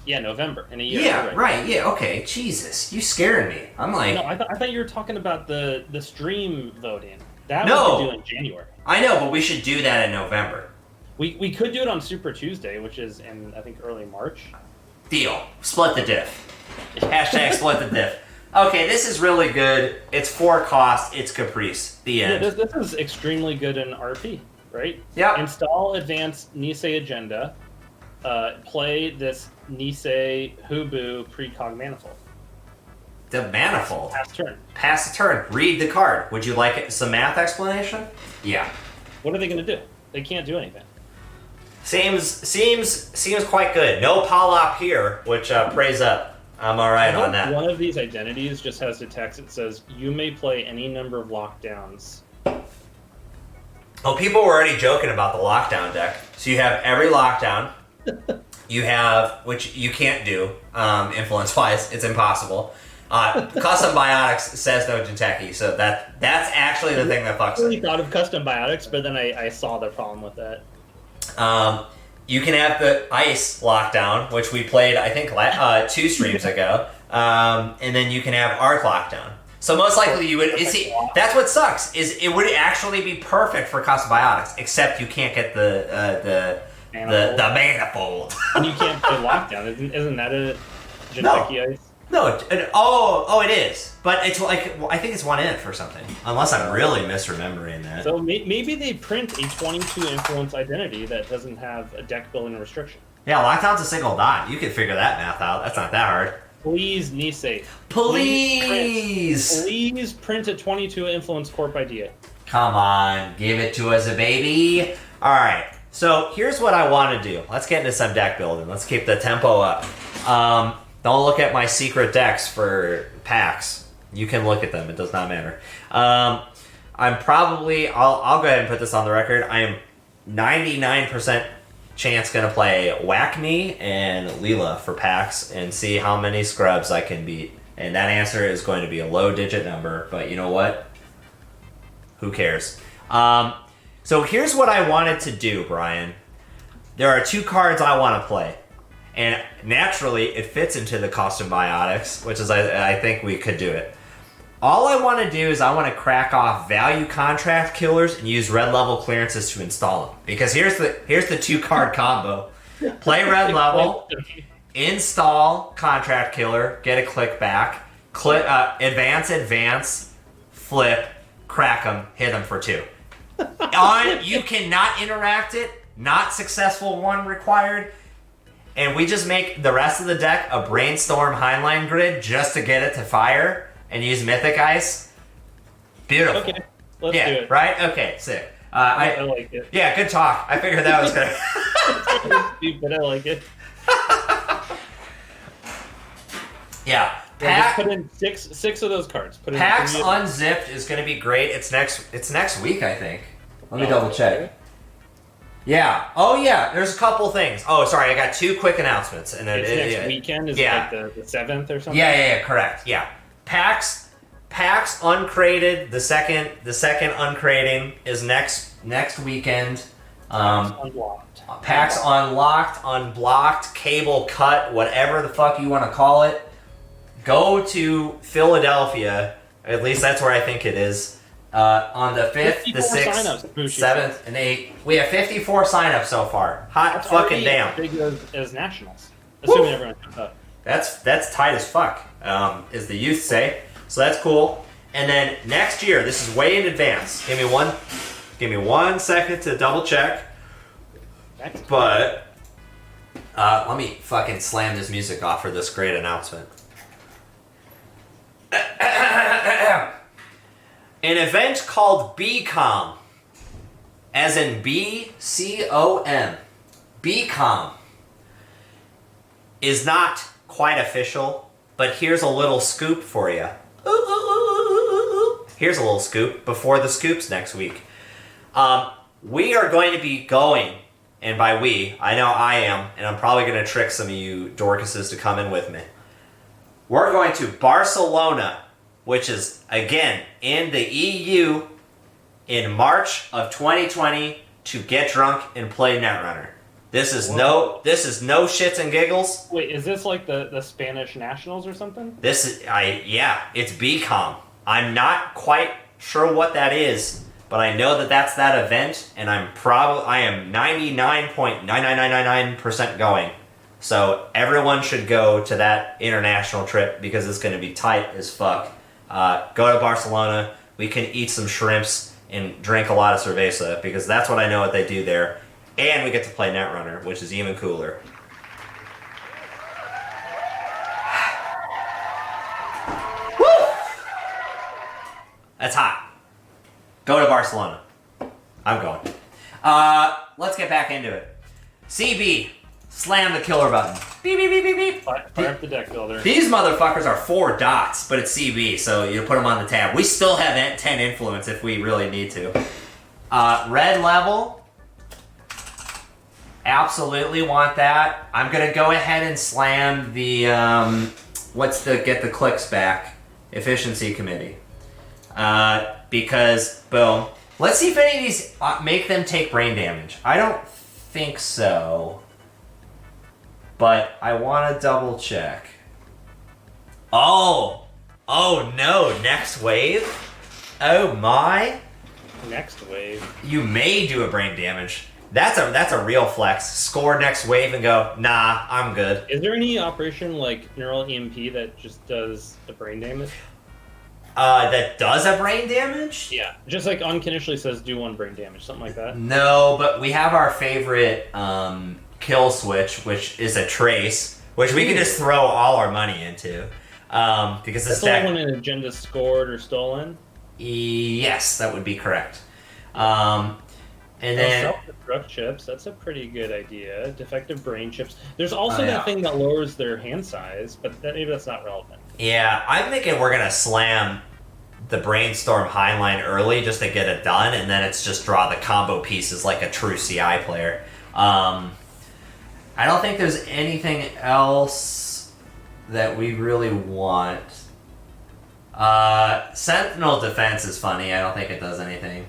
November in a year. Yeah, right. Yeah, okay. Jesus, you scared me. I'm like, no, I thought you were talking about the stream voting. That we could do in January. I know, but we should do that in November. We could do it on Super Tuesday, which is in I think early March. Deal. Split the diff. Hashtag split the diff. Okay, this is really good. It's for cost. It's Caprice. The end. Yeah, this is extremely good in RP. Right? Yeah. Install advanced Nisei agenda. Play this Nisei Hubu precog manifold. The manifold? Pass the turn. Read the card. Would you like some math explanation? Yeah. What are they going to do? They can't do anything. Seems quite good. No Palop here, which praise up. I'm alright on that. One of these identities just has the text that says, you may play any number of lockdowns. Oh, people were already joking about the lockdown deck. So you have every lockdown. You have, which you can't do, influence-wise. It's impossible. Custom Biotics says no Jinteki, so that's actually the thing that fucks it. I really thought of Custom Biotics, but then I saw the problem with that. You can have the Ice lockdown, which we played, I think, 2 streams ago. And then you can have Arc lockdown. So most likely you would. That's what sucks. Is it would actually be perfect for Custom Biotics, except you can't get the manifold. And you can't play lockdown. Isn't that a Jinteki Ice? No. It is. But it's like I think it's 1Inf or something. Unless I'm really misremembering that. So maybe they print a 22 influence identity that doesn't have a deck building restriction. Yeah, lockdown's a single dot. You can figure that math out. That's not that hard. Please, Nisei. Please print a 22 influence corp idea. Come on, give it to us, a baby. All right. So here's what I want to do. Let's get into some deck building. Let's keep the tempo up. Don't look at my secret decks for packs. You can look at them. It does not matter. I'll go ahead and put this on the record. I am 99% chance going to play Whack Me and Leela for packs and see how many scrubs I can beat. And that answer is going to be a low digit number, but you know what? Who cares? So here's what I wanted to do, Brian. There are 2 cards I want to play. And naturally, it fits into the Custom Biotics, which is, I think we could do it. All I want to do is I want to crack off value contract killers and use red level clearances to install them. Because here's the 2-card combo. Play red level, install contract killer, get a click back, advance, flip, crack them, hit them for 2. You cannot interact it not successful one required, and we just make the rest of the deck a Brainstorm Heinlein grid just to get it to fire and use Mythic Ice, beautiful. Okay, let's do it. Right? Okay, sick. I like it. Yeah, good talk. I figured that was gonna. Stupid, I like it. Yeah. Yeah, just put in six of those cards. Put in PAX 3 Unzipped is going to be great. It's next week, I think. Let me double check. Okay. Yeah. Oh, yeah. There's a couple things. Oh, sorry. I got 2 quick announcements, and then It's next weekend. Is it like the 7th or something? Yeah. Correct. Yeah. PAX Uncrated. The second uncrating is next weekend. Unlocked. PAX Unlocked, Unblocked, Cable Cut, whatever the fuck you want to call it. Go to Philadelphia, at least that's where I think it is, on the 5th, the 6th, 7th, and 8th. We have 54 signups so far. Hot fucking damn. As big as Nationals. Assuming everyone comes up. That's tight as fuck, as the youth say. So that's cool. And then next year, this is way in advance. Give me one second to double check. But let me fucking slam this music off for this great announcement. An event called BCOM, as in BCOM, BCOM, is not quite official, but here's a little scoop for you. Here's a little scoop before the scoops next week. We are going to be going, and by we, I know I am, and I'm probably going to trick some of you Dorcases to come in with me. We're going to Barcelona, which is, again, in the EU in March of 2020 to get drunk and play Netrunner. This is no shits and giggles. Wait, is this like the Spanish Nationals or something? It's BCOM. I'm not quite sure what that is, but I know that that's that event, and I am 99.99999% going. So everyone should go to that international trip because it's going to be tight as fuck. Go to Barcelona. We can eat some shrimps and drink a lot of cerveza because that's what I know what they do there. And we get to play Netrunner, which is even cooler. Woo! That's hot. Go to Barcelona. I'm going. Let's get back into it. CB. Slam the killer button. Beep, beep, beep, beep, beep. Fire up the deck builder. These motherfuckers are 4 dots, but it's CB, so you put them on the tab. We still have 10 influence if we really need to. Red level. Absolutely want that. I'm going to go ahead and slam the, get the clicks back? Efficiency committee. Because, boom. Let's see if any of these make them take brain damage. I don't think so. But I want to double check. Oh no, next wave? Oh my. Next wave. You may do a brain damage. That's a real flex. Score next wave and go, nah, I'm good. Is there any operation like Neural EMP that just does the brain damage? That does a brain damage? Yeah. Just like unconditionally says do 1 brain damage, something like that. No, but we have our favorite kill switch, which is a trace, which we can just throw all our money into. Because that's the only when an agenda scored or stolen? Yes, that would be correct. And then self-destruct chips, that's a pretty good idea. Defective brain chips. There's also yeah. that thing that lowers their hand size, but maybe that's not relevant. Yeah, I'm thinking we're gonna slam the Brainstorm Heinlein early just to get it done, and then it's just draw the combo pieces like a true CI player. I don't think there's anything else that we really want. Sentinel Defense is funny. I don't think it does anything.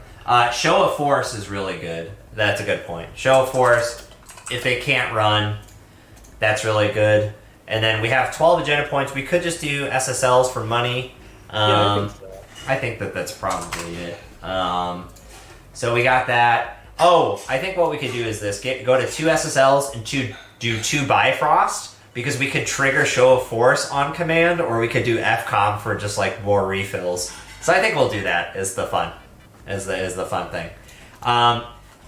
Show of Force is really good. That's a good point. Show of Force, if it can't run, that's really good. And then we have 12 agenda points. We could just do SSLs for money. I think so. I think that's probably it. So we got that. Oh, I think what we could do is this. Go to 2 SSLs and do 2 Bifrost, because we could trigger Show of Force on command, or we could do FCOM for just like more refills. So I think we'll do that as the fun, as the fun thing.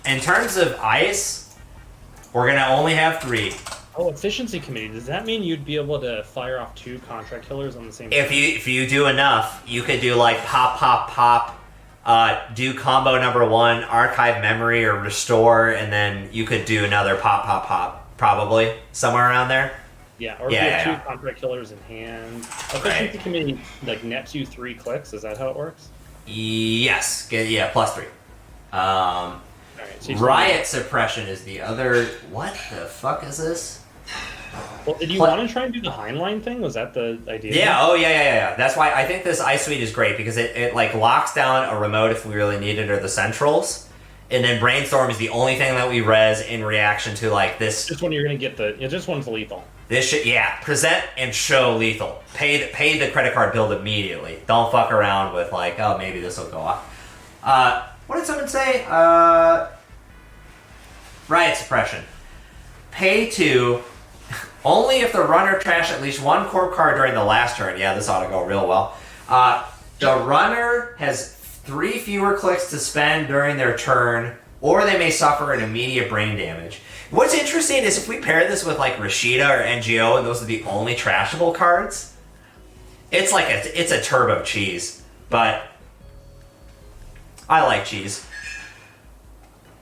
In terms of ice, We're gonna only have 3. Oh, efficiency committee. Does that mean you'd be able to fire off 2 contract killers on the same? If you do enough, you could do like pop. Do combo number 1, archive memory or restore, and then you could do another pop, probably somewhere around there. Yeah, or if you have 2 contract killers in hand. Efficiency committee like nets you 3 clicks. Is that how it works? Yes. Yeah, plus 3. Right, so Riot suppression is the other. What the fuck is this? Well, did you want to try and do the Heinlein thing? Was that the idea? Yeah, oh yeah. That's why I think this ice suite is great, because it like locks down a remote if we really need it, or the centrals. And then Brainstorm is the only thing that we res in reaction to like this. Just when you're gonna get this one's lethal. This shit, yeah. Present and show lethal. Pay the credit card bill immediately. Don't fuck around with like, oh, maybe this will go off. What did someone say? Riot suppression. Pay 2. Only if the runner trashed at least 1 corp card during the last turn. Yeah, this ought to go real well. The runner has 3 fewer clicks to spend during their turn, or they may suffer an immediate brain damage. What's interesting is if we pair this with like Rashida or NGO, and those are the only trashable cards, it's like it's a turbo cheese. But I like cheese.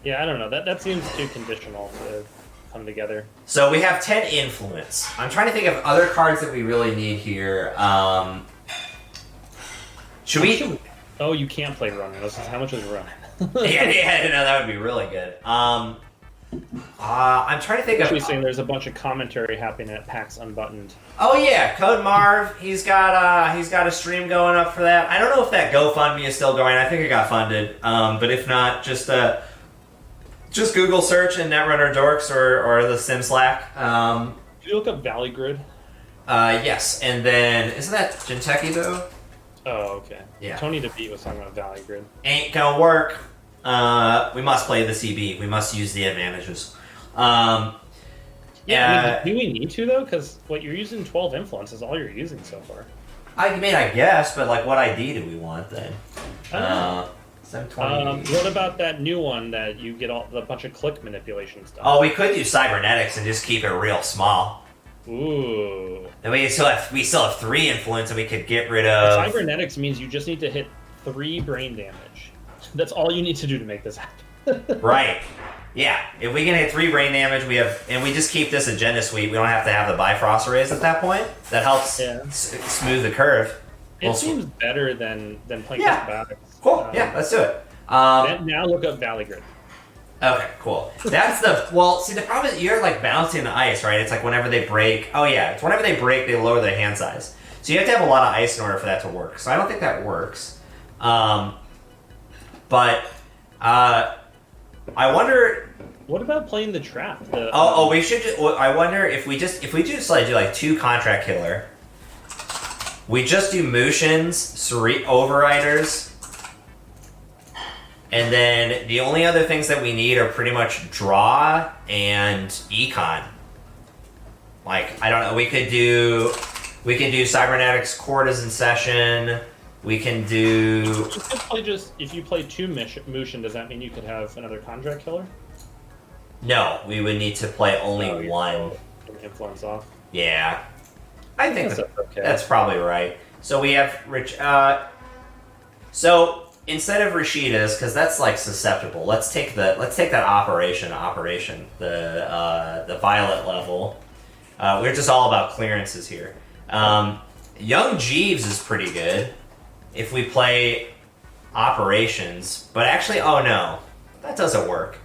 Yeah, I don't know. That seems too conditional to come together. So we have 10 influence. I'm trying to think of other cards that we really need here. Should we? Oh, you can't play running. How much is running? yeah, no, that would be really good. I'm trying to think of. Saying there's a bunch of commentary happening at PAX Unbuttoned. Oh yeah, Code Marv. He's got a stream going up for that. I don't know if that GoFundMe is still going. I think it got funded. But if not, just Google search and Netrunner Dorks or the Sim Slack. Did you look up Valley Grid? Yes, and then isn't that Jinteki though? Oh, okay. Yeah. Tony DeVito was talking about Valley Grid. Ain't gonna work. We must play the CB. We must use the advantages. I mean, do we need to though? Because you're using 12 influence is all you're using so far. I guess, but like, what ID do we want then? 720. What about that new one that you get a bunch of click manipulation stuff? Oh, we could do cybernetics and just keep it real small. Ooh. And we still have 3 influence, and we could get rid of. Cybernetics means you just need to hit 3 brain damage. That's all you need to do to make this happen. Right. Yeah. If we can hit 3 brain damage, and we just keep this agenda suite. We don't have to have the Bifrost arrays at that point. That helps smooth the curve. It seems better than playing Acrobatics. Cool. Yeah, let's do it. Now look up Valley Grid. Okay, cool. That's the problem is you're like bouncing the ice, right? It's like whenever they break. Oh yeah, it's whenever they break, they lower their hand size. So you have to have a lot of ice in order for that to work. So I don't think that works. But I wonder. What about playing the trap? We should. I wonder if we just like do like 2 contract killer. We just do Motions, Overriders. And then the only other things that we need are pretty much draw and econ. Like, I don't know, we could do cybernetics quarters in session. We can do. If you play 2 Motion, does that mean you could have another contract killer? No, we would need to play only 1. Influence off. Yeah, I think that's okay. That's probably right. So we have Rich. So. Instead of Rashida's, because that's like susceptible, let's take that operation, the violet level. We're just all about clearances here. Young Jeeves is pretty good if we play operations, but actually, oh no, that doesn't work.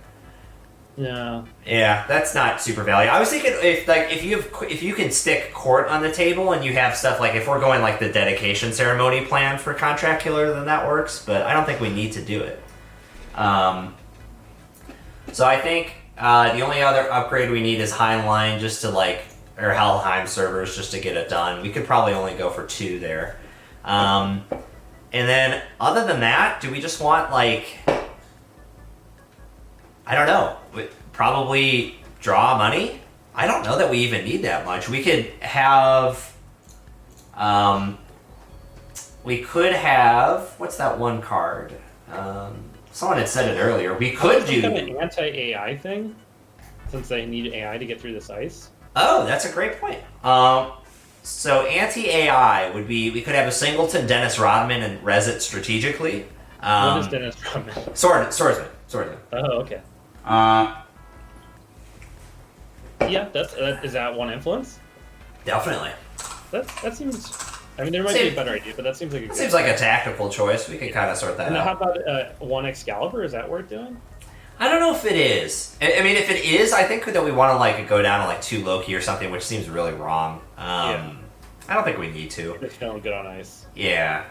No. Yeah, that's not super value. I was thinking if you can stick court on the table and you have stuff like if we're going like the dedication ceremony plan for contract killer, then that works. But I don't think we need to do it. So I think the only other upgrade we need is Heinlein just to or Helheim servers just to get it done. We could probably only go for 2 there. And then other than that, do we just want I don't know. Probably draw money? I don't know that we even need that much. We could have... What's that one card? Someone had said it earlier. We could do... an anti-AI thing since they need AI to get through this ice? Oh, that's a great point. So anti-AI would be, we could have a singleton Dennis Rodman and res it strategically. What is Dennis Rodman? Swordsman. Oh, okay. Yeah, is that one influence? Definitely. That seems. I mean, there might be a better idea, but that seems like a. It seems like a tactical choice. We could kind of sort that and out. How about one Excalibur? Is that worth doing? I don't know if it is. I mean, if it is, I think that we want to like go down to like 2 Loki or something, which seems really wrong. Yeah. I don't think we need to. It's feeling good on ice. Yeah.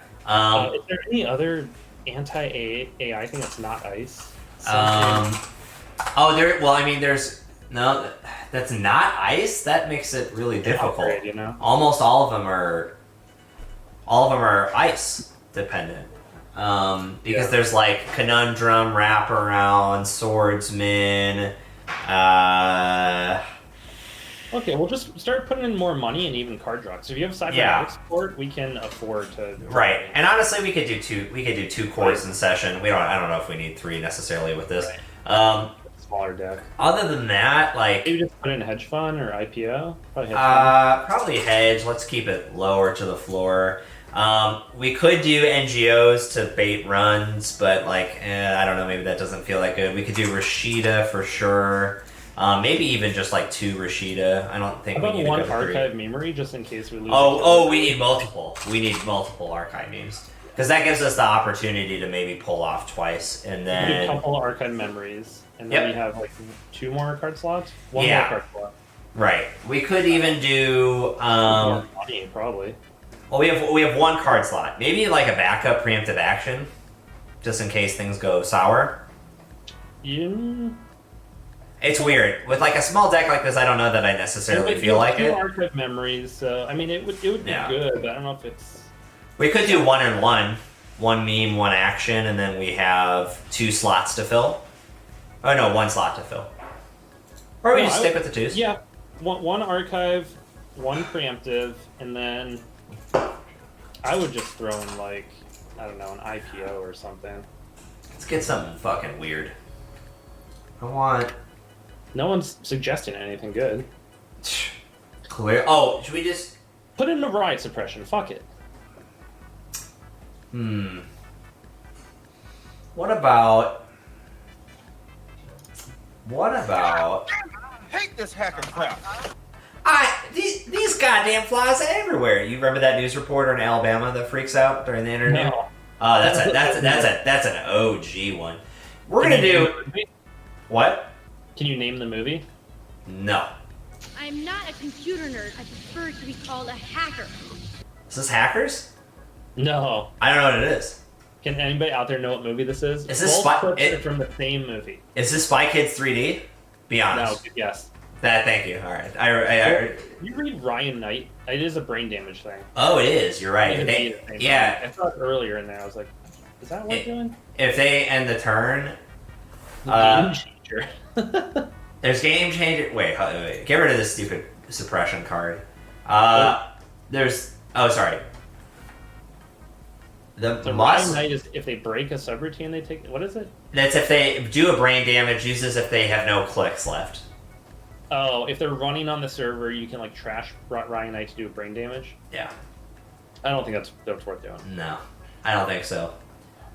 Is there any other anti-AI thing that's not ice? Well, I mean, there's no. That's not ice. That makes it really difficult. Upgrade, you know? Almost all of them are ice dependent. Because there's like Conundrum, Wraparound, Swordsman. Okay, we'll just start putting in more money and even card draw. So if you have cybernetic support, we can afford to. Right, and honestly, we could do 2. We could do 2 cores in session. I don't know if we need 3 necessarily with this. Right. Smaller deck. Other than that, like maybe just put in hedge fund or IPO. Probably hedge. Let's keep it lower to the floor. We could do NGOs to bait runs, but like, I don't know, maybe that doesn't feel that good. We could do Rashida for sure. Maybe even just like 2 Rashida. I don't think we need one to go to 3. archive memory just in case we lose. We need multiple. We need multiple archive memes. Because that gives us the opportunity to maybe pull off twice, and then we do a couple of archive memories, and then we have like 2 more card slots. One more card slot. Right. We could even do more money, probably. Well, we have 1 card slot. Maybe like a backup preemptive action, just in case things go sour. Yeah. It's weird with like a small deck like this. I don't know that I necessarily feel like it. 2 archive memories, so I mean, it would be good, but I don't know if it's. We could do 1 and 1, 1 meme, 1 action, and then we have 2 slots to fill. Oh no, 1 slot to fill. Or we just stick with the 2s. Yeah, one archive, 1 preemptive, and then I would just throw in like, I don't know, an IPO or something. Let's get something fucking weird. I want. No one's suggesting anything good. Clear. Oh, should we just put in a riot suppression? Fuck it. What about? I hate this hacker crap. These goddamn flies are everywhere. You remember that news reporter in Alabama that freaks out during the interview? No. Oh, that's an OG one. We're gonna do what? Can you name the movie? No. I'm not a computer nerd. I prefer to be called a hacker. Is this Hackers? No. I don't know what it is. Can anybody out there know what movie this is? Is this Both clips are from the same movie? Is this Spy Kids 3D? Be honest. No, yes. Thank you. All right. You read Ryan Knight. It is a brain damage thing. Oh, it is. You're right. I saw it earlier in there. I was like, is that what they're doing? If they end the turn... Game changer. There's game changer... Wait. Get rid of this stupid suppression card. There's... Oh, sorry. The Ryan Knight is if they break a subroutine, they take... What is it? That's if they do a brain damage, uses if they have no clicks left. Oh, if they're running on the server, you can like trash Ryan Knight to do brain damage? Yeah. I don't think that's worth doing. No, I don't think so.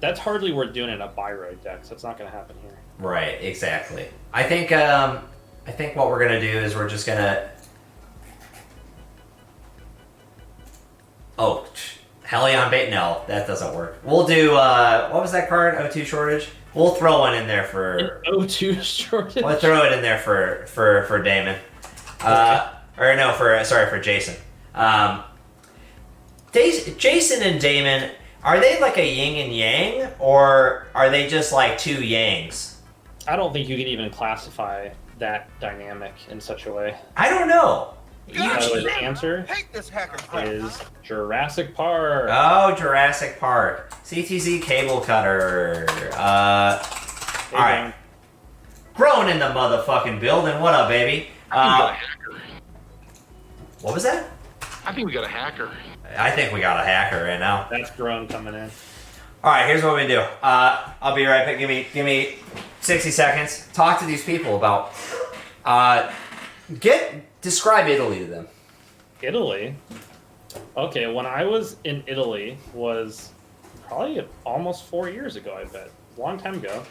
That's hardly worth doing in a Byroid deck, so it's not going to happen here. Right, exactly. I think what we're going to do is we're just going to... Oh, Helion Bait? No, that doesn't work. We'll do, what was that card? O2 shortage? We'll throw one in there for... An O2 shortage? We'll throw it in there for Damon. Or no, for Jason. Jason and Damon, are they like a yin and yang? Or are they just like 2 yangs? I don't think you can even classify that dynamic in such a way. I don't know. The answer Hate this hacker crap. is Jurassic Park. Oh, Jurassic Park. CTZ Cable Cutter. Alright. Grown in the motherfucking building. What up, baby? What was that? I think we got a hacker. I think we got a hacker right now. That's Grown coming in. Alright, here's what we do. I'll be right back. Give me 60 seconds. Talk to these people about Describe Italy to them. Italy. Okay, when I was in Italy was probably almost 4 years ago, I bet. A long time ago.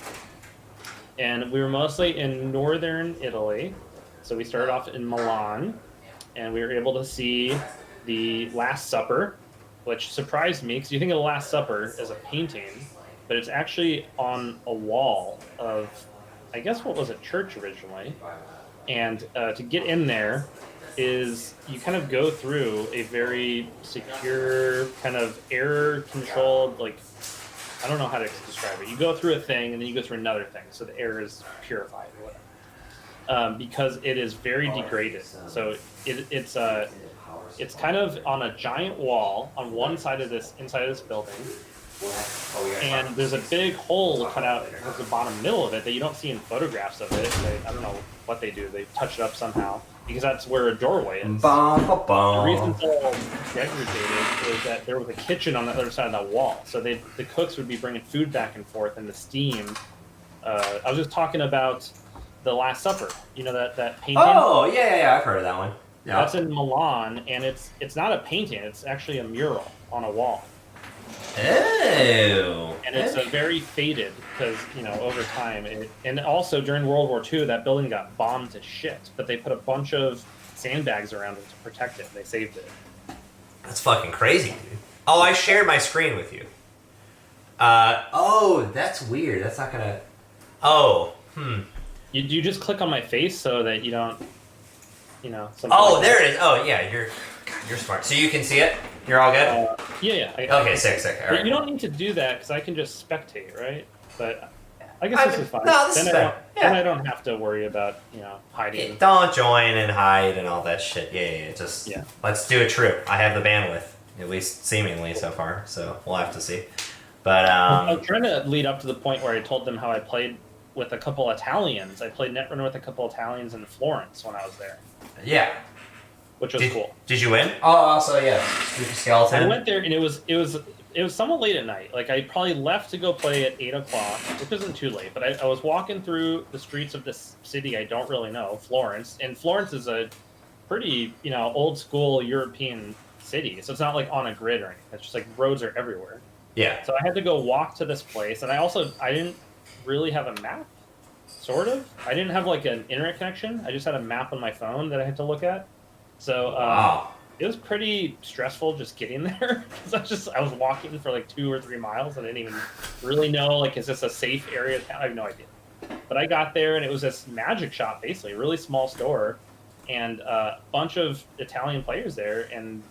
And we were mostly in northern Italy. So we started off in Milan, and we were able to see the Last Supper, which surprised me because you think of the Last Supper as a painting, but it's actually on a wall of, I guess, what was a church originally. And to get in there is you kind of go through a very secure, kind of air-controlled, like, I don't know how to describe it. You go through a thing, and then you go through another thing, so the air is purified or whatever. Because it is very degraded. So it's kind of on a giant wall on one side of this, inside of this building. And there's a big hole cut out at the bottom middle of it that you don't see in photographs of it. I don't know what they do. They touch it up somehow because that's where a doorway is. The reason it's all degraded is that there was a kitchen on the other side of that wall. So the cooks would be bringing food back and forth, and the steam. I was just talking about the Last Supper. You know that painting? Oh, yeah, I've heard of that one. Yeah. That's in Milan, and it's not a painting. It's actually a mural on a wall. Oh. And it's very faded because, over time. And also during World War II, that building got bombed to shit, but they put a bunch of sandbags around it to protect it. They saved it. That's fucking crazy, dude. Oh, I shared my screen with you. That's weird. That's not gonna... You just click on my face so that you don't, there it is. Oh, yeah, you're smart. So you can see it? You're all good? Yeah. Okay, sick. All right. You don't need to do that because I can just spectate, right? But I guess this is fine. No, this is fine. Then I don't have to worry about, hiding. Don't join and hide and all that shit. Yeah. Let's do a trip. I have the bandwidth, at least seemingly so far, so we'll have to see. But I'm trying to lead up to the point where I told them how I played with a couple Italians. I played Netrunner with a couple Italians in Florence when I was there. Yeah. Which was cool. Did you win? Oh, also, yeah. Spooky Skeleton. I went there, and it was somewhat late at night. Like, I probably left to go play at 8 o'clock, which isn't too late, but I was walking through the streets of this city I don't really know, Florence, and Florence is a pretty, old-school European city, so it's not, like, on a grid or anything. It's just, like, roads are everywhere. Yeah. So I had to go walk to this place, and I didn't really have a map, sort of. I didn't have, like, an internet connection. I just had a map on my phone that I had to look at. So wow. It was pretty stressful just getting there because I was walking for like 2 or 3 miles. And I didn't even really know, like, is this a safe area? I have no idea. But I got there, and it was this magic shop, basically, a really small store, and a bunch of Italian players there. And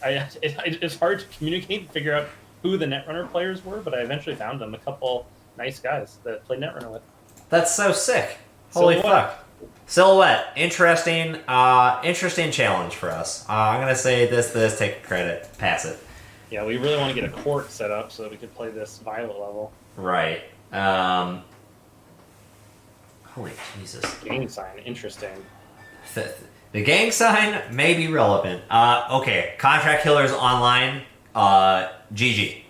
it's hard to communicate and figure out who the Netrunner players were, but I eventually found them, a couple nice guys that played Netrunner with. That's so sick. Holy fuck. Silhouette, interesting challenge for us. I'm gonna say this, take credit, pass it. Yeah, we really want to get a court set up so that we could play this Violet level. Right. Holy Jesus. Gang sign, interesting. The gang sign may be relevant. Okay, Contract Killers Online, GG.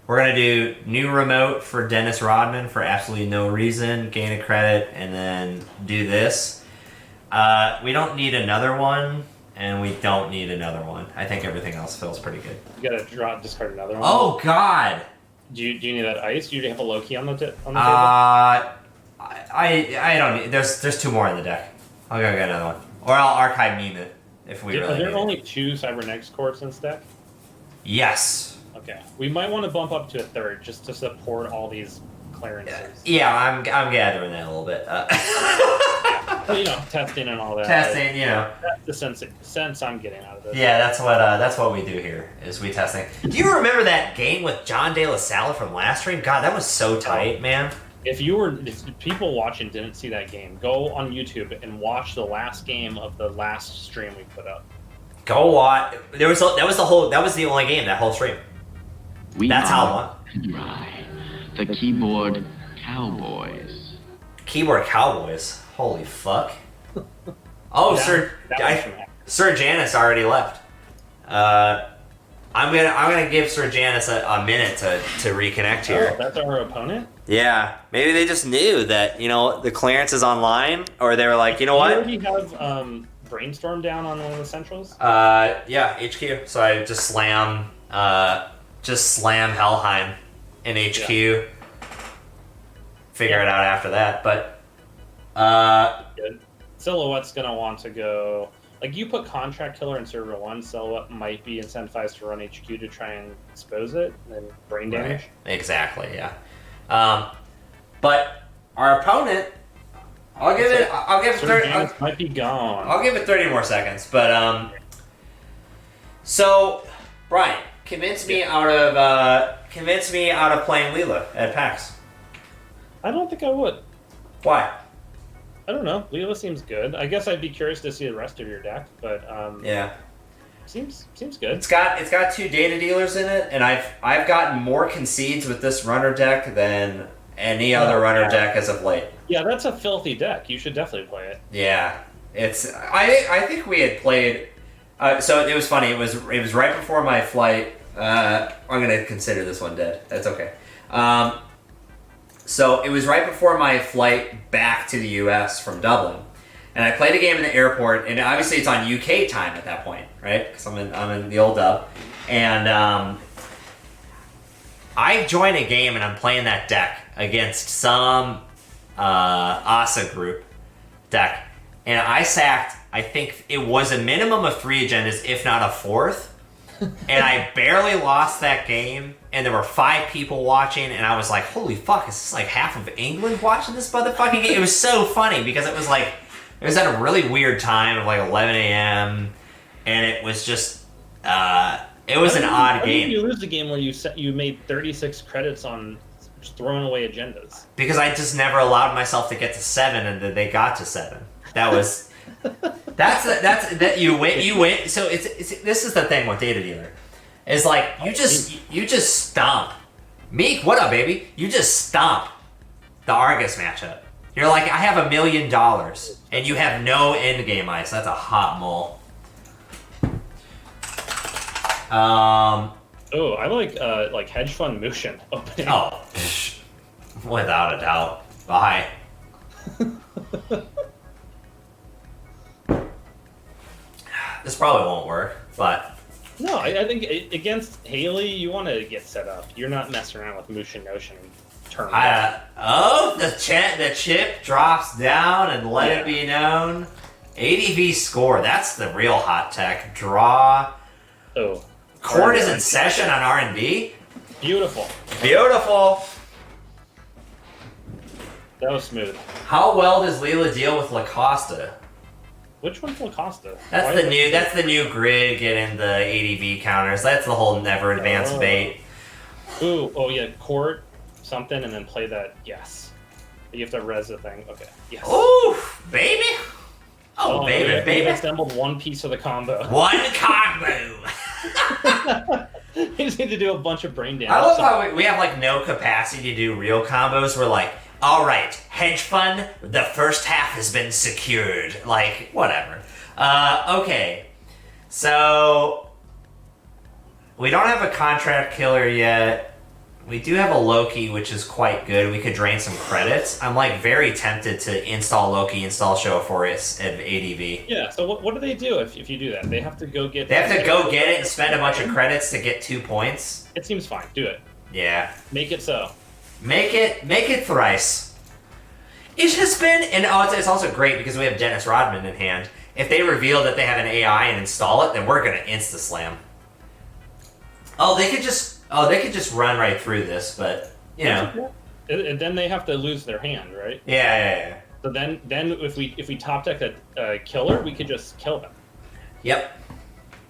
We're going to do new remote for Dennis Rodman for absolutely no reason, gain a credit, and then do this. We don't need another one, and we don't need another one. I think everything else feels pretty good. You got to discard another one. Oh, God! Do you need that ice? Do you have a Loki on the table? I don't need... There's 2 more in the deck. I'll go get another one. Or I'll archive meme it if we really Are there need only it. 2 Cybernetics courts in this deck? Yes. Okay. We might want to bump up to a 3rd just to support all these clearances. Yeah, I'm gathering that a little bit. Well, testing and all that. Testing, That's the sense I'm getting out of this. Yeah, that's what we do here, is we testing. Do you remember that game with John De La Salle from last stream? God, that was so tight, man. If people watching didn't see that game, go on YouTube and watch the last game of the last stream we put up. Go watch. That was the only game that whole stream. That's how long. Right. The Keyboard Cowboys. Keyboard Cowboys. Holy fuck. Oh, Sir Janice already left. I'm gonna give Sir Janice a minute to reconnect here. Oh, that's our opponent? Yeah, maybe they just knew that, the clearance is online, or they were like, you know what? Do you already have Brainstorm down on one of the centrals? Yeah, HQ. So I just slam Helheim in HQ. Yeah. Figure it out after that, but Good. Silhouette's gonna want to go. Like, you put Contract Killer in Server 1, Silhouette might be incentivized to run HQ to try and expose it, and brain damage. Right. Exactly, yeah. But our opponent, I'll give it 30. Might be gone. I'll give it 30 more seconds, but so Brian, convince me out of playing Leela at PAX. I don't think I would. Why? I don't know. Leela seems good. I guess I'd be curious to see the rest of your deck, but yeah, seems good. It's got 2 data dealers in it, and I've gotten more concedes with this runner deck than any other runner deck as of late. Yeah, that's a filthy deck. You should definitely play it. Yeah, it's. I think we had played. So it was funny. It was right before my flight. I'm gonna consider this one dead. That's okay. So it was right before my flight back to the U.S. from Dublin, and I played a game in the airport. And obviously it's on UK time at that point, right? Because I'm in the old dub, and I joined a game and I'm playing that deck against some ASA group deck, and I sacked. I think it was a minimum of 3 agendas, if not a 4th. And I barely lost that game, and there were 5 people watching, and I was like, holy fuck, is this like half of England watching this motherfucking game? It was so funny, because it was at a really weird time of like 11 a.m., and it was just, it was an odd game. How did you lose the game where you made 36 credits on just throwing away agendas? Because I just never allowed myself to get to 7, and then they got to 7. That was... That's you win. So it's this is the thing with Data Dealer, is like you just stomp. Meek, what up, baby? You just stomp the Argus matchup. You're like, I have $1 million, and you have no end game ice. That's a hot mole. Oh, I like hedge fund motion opening. Oh, without a doubt. Bye. This probably won't work, but... No, I think against Haley, you want to get set up. You're not messing around with Mushin Notion turn. The chip drops down and let it be known. ADV score, that's the real hot tech. Draw. Oh. Court is in session on R&B. Beautiful. Beautiful. That was smooth. How well does Leela deal with Lacosta? Which one's Lacosta? That's the new grid getting the ADV counters. That's the whole never advance bait. Ooh, oh yeah, court something and then play that. Yes, you have to res the thing. Okay, yes. Ooh, baby. Oh, baby, yeah, baby. We've assembled one piece of the combo. One combo. You just need to do a bunch of brain damage. I love how we have like no capacity to do real combos. We're like, all right, hedge fund, the first half has been secured. Like, whatever. Okay, so we don't have a contract killer yet. We do have a Loki, which is quite good. We could drain some credits. I'm like very tempted to install Loki, install Show for us at ADV. Yeah. So what do they do if you do that? They have to go get. They have to go get it and spend a bunch of credits to get 2 points. It seems fine. Do it. Yeah. Make it so. Make it thrice. It has been, and it's also great because we have Dennis Rodman in hand. If they reveal that they have an AI and install it, then we're gonna insta slam. They could just run right through this, but you know. And then they have to lose their hand, right? Yeah. So then if we top deck a killer, we could just kill them. Yep.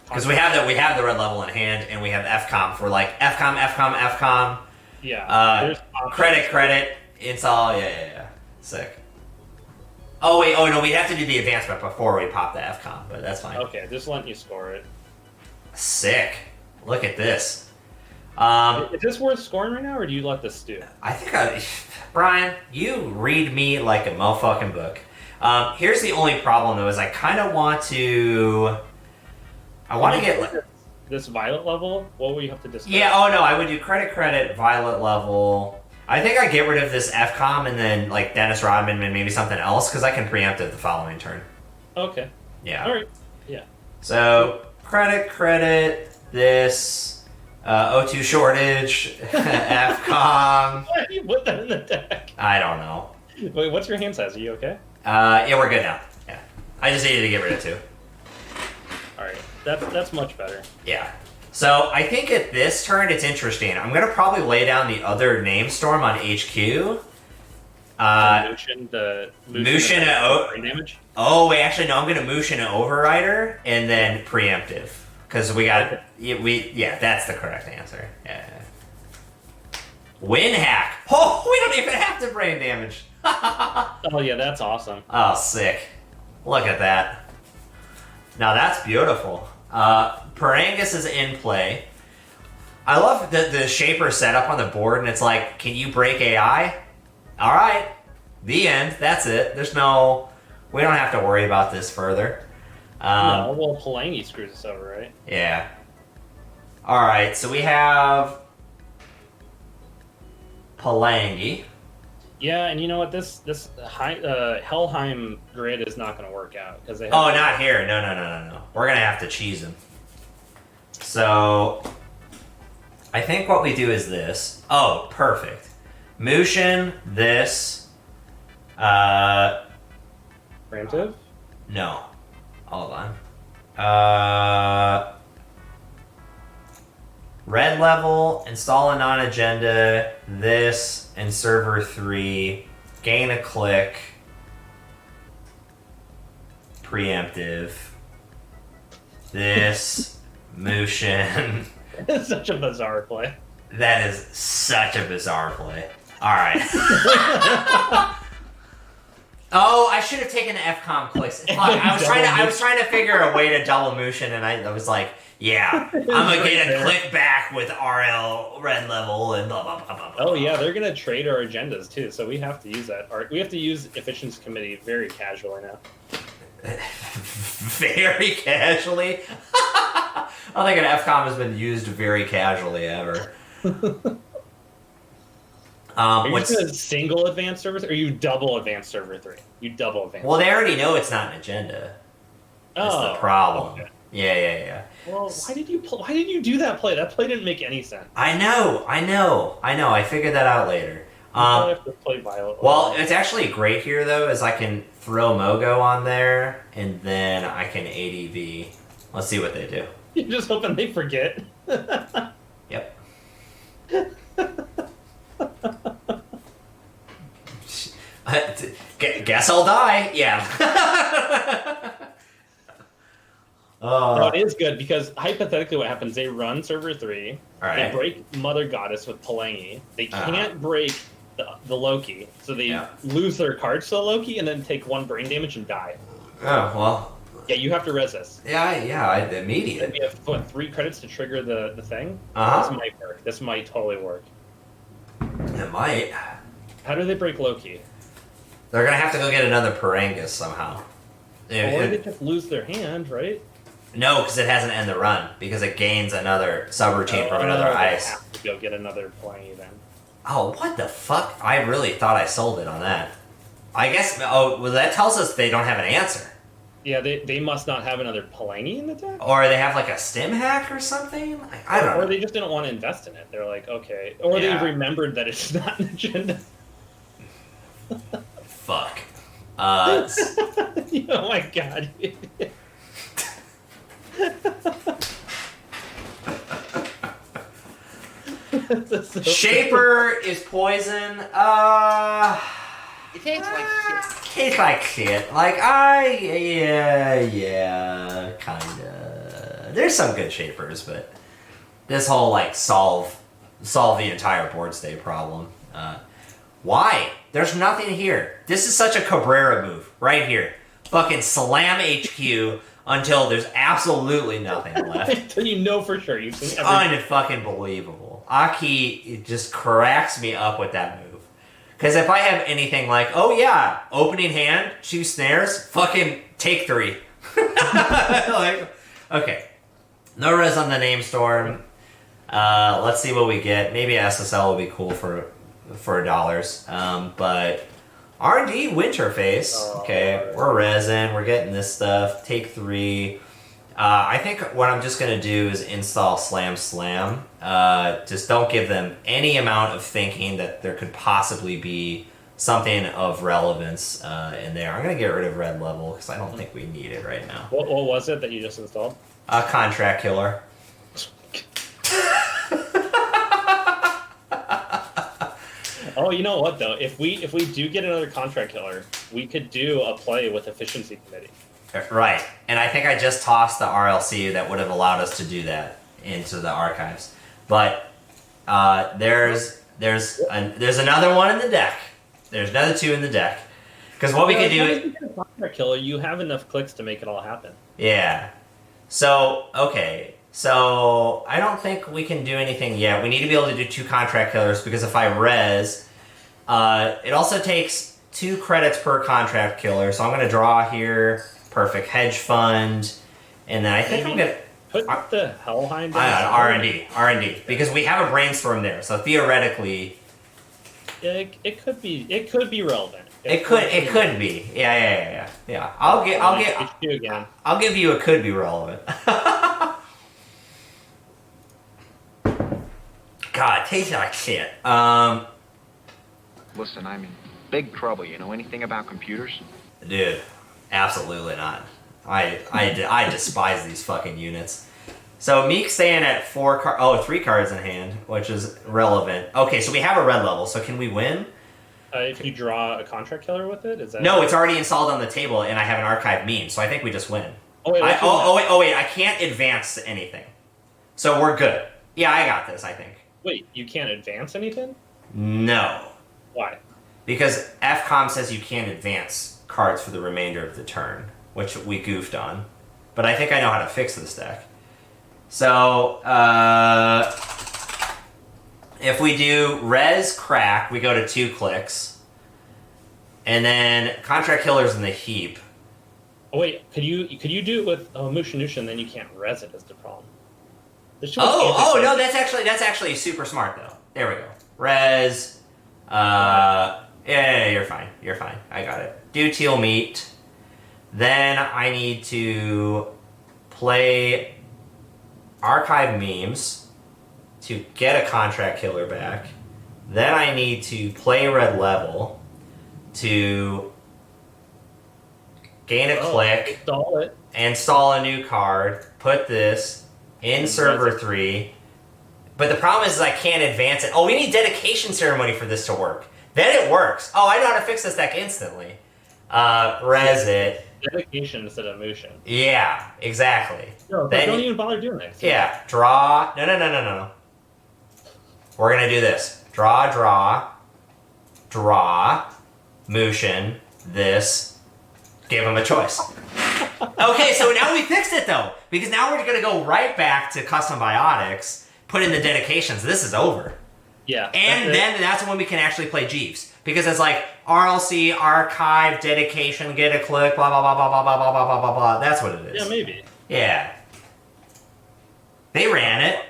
Because we have the red level in hand, and we have FCOM for like FCOM. Yeah. Credit, install. Yeah. Sick. Oh no, we'd have to do the advancement before we pop the FCOM, but that's fine. Okay, just letting you score it. Sick. Look at this. Is this worth scoring right now, or do you let this stew? I think Brian, you read me like a motherfucking book. Here's the only problem though, is I kind of want to. I want to get this violet level. What will you have to discuss? Yeah. Oh no, I would do credit, violet level. I think I get rid of this FCOM and then like Dennis Rodman and maybe something else because I can preempt it the following turn. Okay. Yeah. All right. Yeah. So credit this O2 shortage FCOM. Why did you put that in the deck? I don't know. Wait, what's your hand size? Are you okay? Yeah, we're good now. Yeah, I just needed to get rid of 2. All right. That's much better. Yeah. So I think at this turn it's interesting. I'm gonna probably lay down the other name storm on HQ. Mushin and brain damage. Oh wait, actually no, I'm gonna Mushin and Overrider and then preemptive because we got that's the correct answer. Yeah. Win hack. Oh, we don't even have to brain damage. Oh yeah, that's awesome. Oh, sick. Look at that. Now that's beautiful. Parangus is in play. I love the Shaper setup on the board, and it's like, can you break AI? All right. The end. That's it. We don't have to worry about this further. No, well, Palangi screws us over, right? Yeah. All right, so we have Palangi. Yeah, and you know what? This Helheim grid is not going to work out because they. Oh, not here. No. We're gonna have to cheese him. So, I think what we do is this. Oh, perfect. Mushin, this. Preemptive? No. Hold on. Red level, install a non-agenda, this, and server 3, gain a click, preemptive, this, Mushin. It's such a bizarre play. That is such a bizarre play. Alright. Oh, I should have taken the FCOM clicks. Fuck, I was trying to figure a way to double Mushin, and I was like, yeah, I'm gonna get a click back with RL red level and blah blah blah blah. Oh yeah, they're gonna trade our agendas too, so we have to use that. We have to use efficiency committee very casually now. Very casually. I don't think an FCOM has been used very casually ever. Are you just gonna single advanced server 3, or you double advanced server 3? You double advanced. Well, they already know it's not an agenda. That's the problem. Okay. Yeah. Well, why did you do that play? That play didn't make any sense. I know. I figured that out later. I have to play Violet. Well, it's actually great here though, is I can throw Mogo on there, and then I can ADV. Let's see what they do. You're just hoping they forget. Yep. Guess I'll die. Yeah. No, it is good because hypothetically, what happens? They run server 3. All right. They break Mother Goddess with Palangi. They can't break the Loki, so they lose their cards to the Loki and then take 1 brain damage and die. Oh well. Yeah, you have to resist. Yeah. Immediate. We have 3 credits to trigger the thing. Uh-huh. This might work. This might totally work. It might. How do they break Loki? They're gonna have to go get another Parangus somehow. Or they just lose their hand, right? No, because it hasn't end the run because it gains another subroutine from another ice. They have to go get another Palangi then. Oh, what the fuck? I really thought I sold it on that. I guess. Oh, well, that tells us they don't have an answer. Yeah, they must not have another Palangi in the deck. Or they have like a stim hack or something. I don't know. Or they just didn't want to invest in it. They're like, okay. Or they remembered that it's not an agenda. Fuck. Oh my god. Shaper is poison. It tastes like shit. Tastes like shit. Like yeah, kinda. There's some good shapers, but this whole like solve the entire board state problem. Why? There's nothing here. This is such a Cabrera move right here. Fucking slam HQ until there's absolutely nothing left. Until you know for sure. You've seen everything. Unfucking believable. Aki just cracks me up with that move. Because if I have anything like, oh yeah, opening hand, 2 snares, fucking take 3. Like, okay. No res on the name storm. Let's see what we get. Maybe SSL will be cool for for dollars. But R&D Winterface. Okay, we're resin. We're getting this stuff. Take 3. I think what I'm just gonna do is install Slam. Just don't give them any amount of thinking that there could possibly be something of relevance in there. I'm gonna get rid of Red Level because I don't think we need it right now. What was it that you just installed? A Contract Killer. Oh, you know what though? If we do get another Contract Killer, we could do a play with Efficiency Committee. Right, and I think I just tossed the RLC that would have allowed us to do that into the archives. But there's another one in the deck. There's another 2 in the deck. Because what we could do is Contract Killer, you have enough clicks to make it all happen. Yeah. So okay. So I don't think we can do anything yet. We need to be able to do 2 Contract Killers because if I res, it also takes 2 credits per Contract Killer. So I'm going to draw here. Perfect. Hedge fund, and then I think I'm gonna put the Hellhind down. R&D, because we have a brainstorm there. So theoretically, it could be relevant. It could be. Yeah. I'll give you a could be relevant. God, it tastes like shit. Listen, I'm in big trouble. You know anything about computers? Dude. Absolutely not. I despise these fucking units. So Meek's staying at 3 cards in hand, which is relevant. Okay, so we have a red level, so can we win? If you draw a Contract Killer with it, is that... No, it's already installed on the table, and I have an archive meme, so I think we just win. Oh, wait, wait, I can't advance anything. So we're good. Yeah, I got this, I think. Wait, you can't advance anything? No. Why? Because FCOM says you can't advance cards for the remainder of the turn, which we goofed on. But I think I know how to fix this deck. So, if we do res crack, we go to 2 clicks. And then Contract Killer's in the heap. Oh wait, could you do it with Mushinusha and then you can't res it is the problem. No, that's actually super smart though. There we go. Res, yeah, you're fine. I got it. Do teal meat. Then I need to play archive memes to get a Contract Killer back. Then I need to play red level to gain a click, install a new card, put this in server 3. But the problem is I can't advance it. Oh, we need dedication ceremony for this to work. Then it works. Oh, I know how to fix this deck instantly. Res it. Dedication instead of motion. Yeah, exactly. No, don't even bother doing that. Yeah, draw. No. We're going to do this. Draw, motion, this. Give him a choice. Okay, so now we fixed it though. Because now we're going to go right back to custom biotics, put in the dedications. This is over. Yeah. And then that's when we can actually play Jeeves. Because it's like RLC, archive, dedication, get a click, blah, blah, blah, blah, blah, blah, blah, blah, blah, blah. That's what it is. Yeah, maybe. Yeah. They ran it.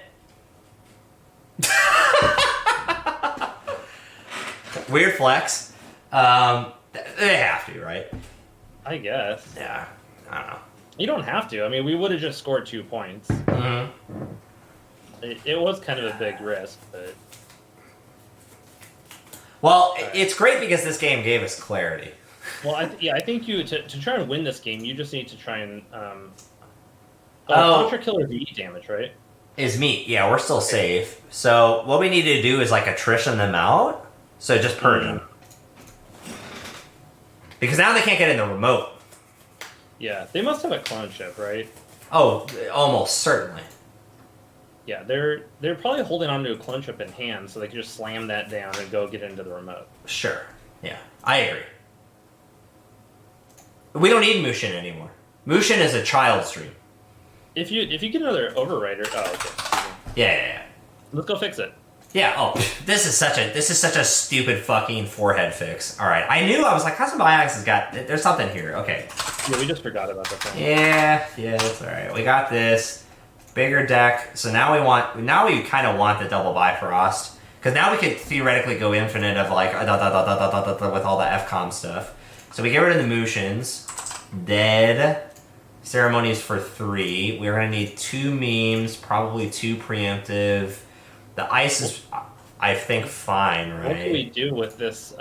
Weird flex. They have to, right? I guess. Yeah. I don't know. You don't have to. I mean, we would have just scored 2 points. Mm-hmm. It was kind of a big risk, but... Well, it's great because this game gave us clarity. Well, I think you to try and win this game, you just need to try and Contract Killer meat damage, right? Is meat? Yeah, we're still safe. So what we need to do is like attrition them out. So just purge them because now they can't get in the remote. Yeah, they must have a clone chip, right? Oh, almost certainly. Yeah, they're probably holding onto a clone chip in hand, so they can just slam that down and go get into the remote. Sure. Yeah, I agree. We don't need Mushin anymore. Mushin is a child's dream. If you get another overrider, okay. Yeah. Let's go fix it. Yeah. Oh, this is such a stupid fucking forehead fix. All right, I knew. I was like, Custom Biotics has got. There's something here. Okay. Yeah, we just forgot about the thing. Yeah, it's all right. We got this bigger deck. So now we kind of want the double Bifrost Because now we could theoretically go infinite of like with all the FCOM stuff. So we get rid of the Motions. Dead. Ceremonies for 3. We're going to need 2 memes, probably 2 preemptive. The ice is, I think, fine, right? What can we do with this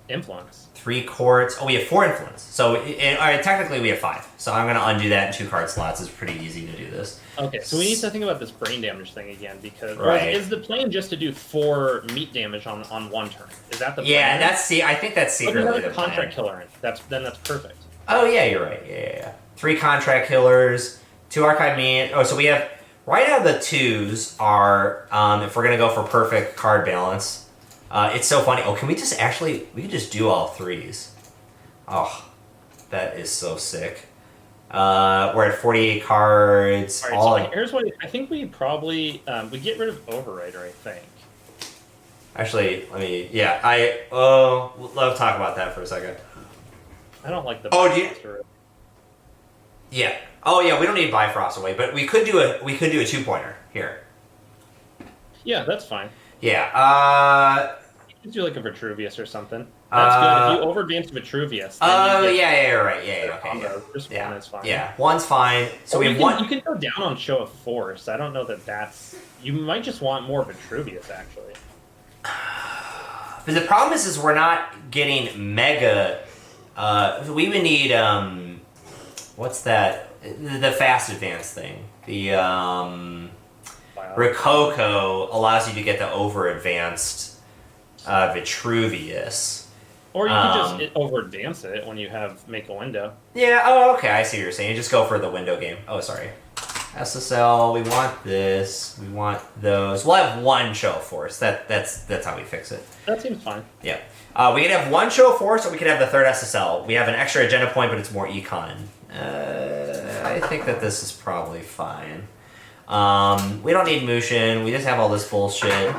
influence? 3 courts. Oh, we have 4 influence. So, all right, technically we have 5. So I'm going to undo that in 2 card slots. It's pretty easy to do this. Okay, so we need to think about this brain damage thing again, because Right. is the plan just to do 4 meat damage on 1 turn? Is that the plan? Yeah, I think that's But we secretly have the a contract plan. killer in. That's perfect. Oh, yeah, you're right. Yeah. 3 contract killers, 2 archive meat. Oh, so we have, right out of the 2s are, if we're going to go for perfect card balance, it's so funny. Oh, can we just actually, we can just do all 3s. Oh, that is so sick. We're at 48 cards. All right, so here's what I think we probably, we get rid of Overrider, I think. Actually, let's talk about that for a second. I don't like the Bifrost. Yeah. Oh yeah, we don't need Bifrost away, but we could do a 2-pointer here. Yeah, that's fine. Yeah. You could do like a Vitruvius or something. That's good. If you overdance Vitruvius. Oh yeah, you're right. Yeah, okay. Combo. Just 1 is fine. Yeah, 1's fine. So we have 1. You can go down on Show of Force. I don't know that's. You might just want more Vitruvius actually. But the problem is we're not getting mega. We would need what's that? The fast advance thing. The Rococo allows you to get the over advanced Vitruvius. Or you can just overdance it when you have make a window. Yeah. Oh, okay. I see what you're saying. You just go for the window game. Oh, sorry. SSL. We want this. We want those. We'll have 1 show of force. That's how we fix it. That seems fine. Yeah. We could have 1 show of force, or we could have the 3rd SSL. We have an extra agenda point, but it's more econ. I think that this is probably fine. We don't need motion. We just have all this bullshit.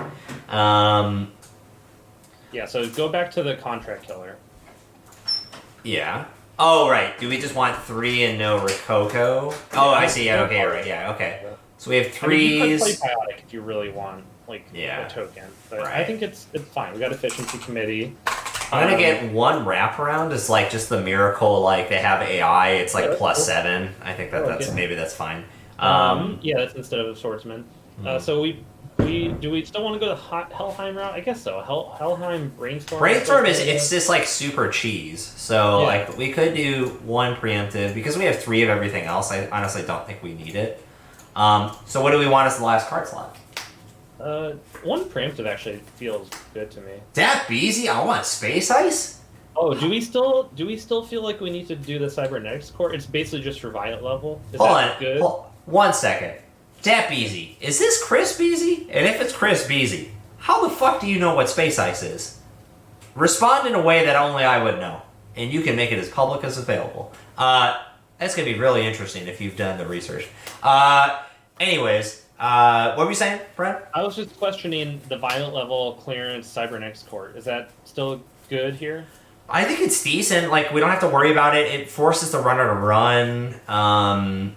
Yeah, so go back to the contract killer. Yeah. Oh, right. Do we just want 3 and no Rococo? Oh, I see. Yeah, okay, right. Yeah, okay. So we have 3s. I mean, you could play Biotic if you really want, like, Yeah. a token. But Right. I think it's fine. We got efficiency committee. I'm gonna get 1 wraparound as like just the miracle, like they have AI. It's like Yeah, plus cool. 7. I think that's Okay. maybe that's fine. Yeah, that's instead of a swordsman. So we still want to go the Helheim route? I guess so. Helheim brainstorm. Brainstorm it's just like super cheese. So Yeah. like we could do 1 preemptive because we have 3 of everything else. I honestly don't think we need it. So what do we want as the last card slot? 1 preemptive actually feels good to me. That Beezy, I want Space Ice. Oh, do we still feel like we need to do the cybernetics core? It's basically just for Violet level. Is Hold that on. good? 1 second. Dat Beezy, is this Chris Beezy? And if it's Chris Beezy, how the fuck do you know what Space Ice is? Respond in a way that only I would know, and you can make it as public as available. That's gonna be really interesting if you've done the research. Anyways, what were you saying, Brent? I was just questioning the Violet level clearance cybernetics court. Is that still good here? I think it's decent. Like, we don't have to worry about it. It forces the runner to run.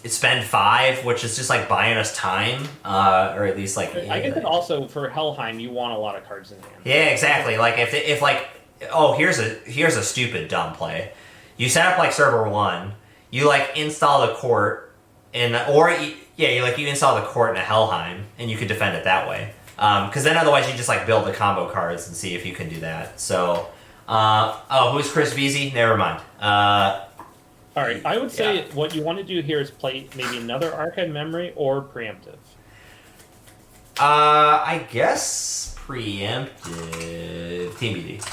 It spend 5, which is just like buying us time, or at least like. I guess it also for Helheim, you want a lot of cards in hand. Yeah, exactly. Like if like, oh, here's a stupid dumb play. You set up like server 1. You like install the court, you install the court in a Helheim, and you could defend it that way. Because then otherwise you just like build the combo cards and see if you can do that. So, who's Chris Beezy? Never mind. All right, I would say what you want to do here is play maybe another archive memory or preemptive. I guess preemptive TBD.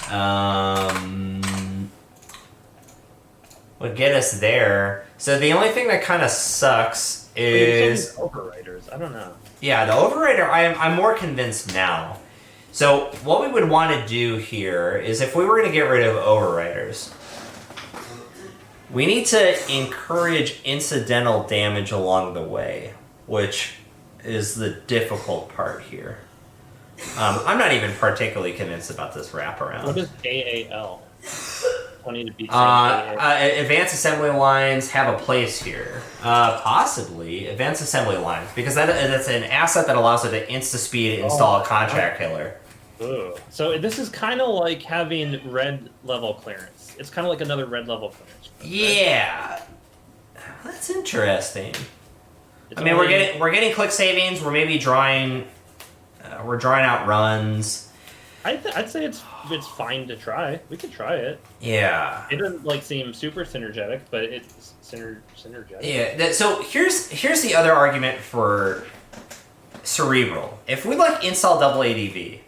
Would get us there. So the only thing that kind of sucks is overriders. I don't know. Yeah, the overrider. I'm more convinced now. So what we would want to do here is if we were going to get rid of overriders, we need to encourage incidental damage along the way, which is the difficult part here. I'm not even particularly convinced about this wraparound. What is AAL? money to beat. Advanced assembly lines have a place here. Possibly advanced assembly lines, because that's an asset that allows it to insta-speed install a contract killer. Ooh. So this is kind of like having red level clearance. It's kind of like another red level clearance. Yeah, that's interesting. We're getting click savings. We're maybe drawing out runs. I'd say it's fine to try. We could try it. Yeah. It doesn't seem super synergetic, but it's synergetic. Yeah. So here's the other argument for Cerebral. If we install double ADV,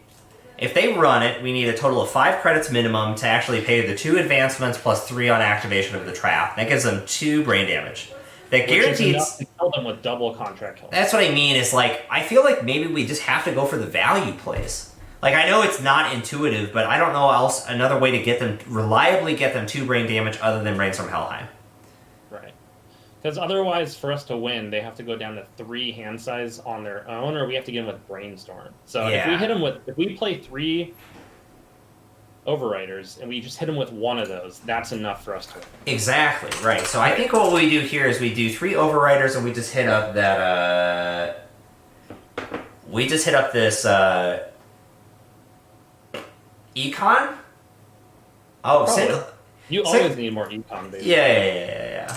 if they run it, we need a total of 5 credits minimum to actually pay the 2 advancements plus 3 on activation of the trap. That gives them 2 brain damage. That guarantees to kill them with double contract kills. That's what I mean. Is I feel like maybe we just have to go for the value plays. I know it's not intuitive, but I don't know another way to reliably get them 2 brain damage other than Brainstorm Helheim. Right. Because otherwise, for us to win, they have to go down to 3 hand size on their own, or we have to get them with Brainstorm. So if we play 3 Overriders and we just hit them with one of those, that's enough for us to win. Exactly, right. So I think what we do here is we do 3 Overriders and we just hit up that, this, Econ? Oh, you always need more econ, basically. Yeah.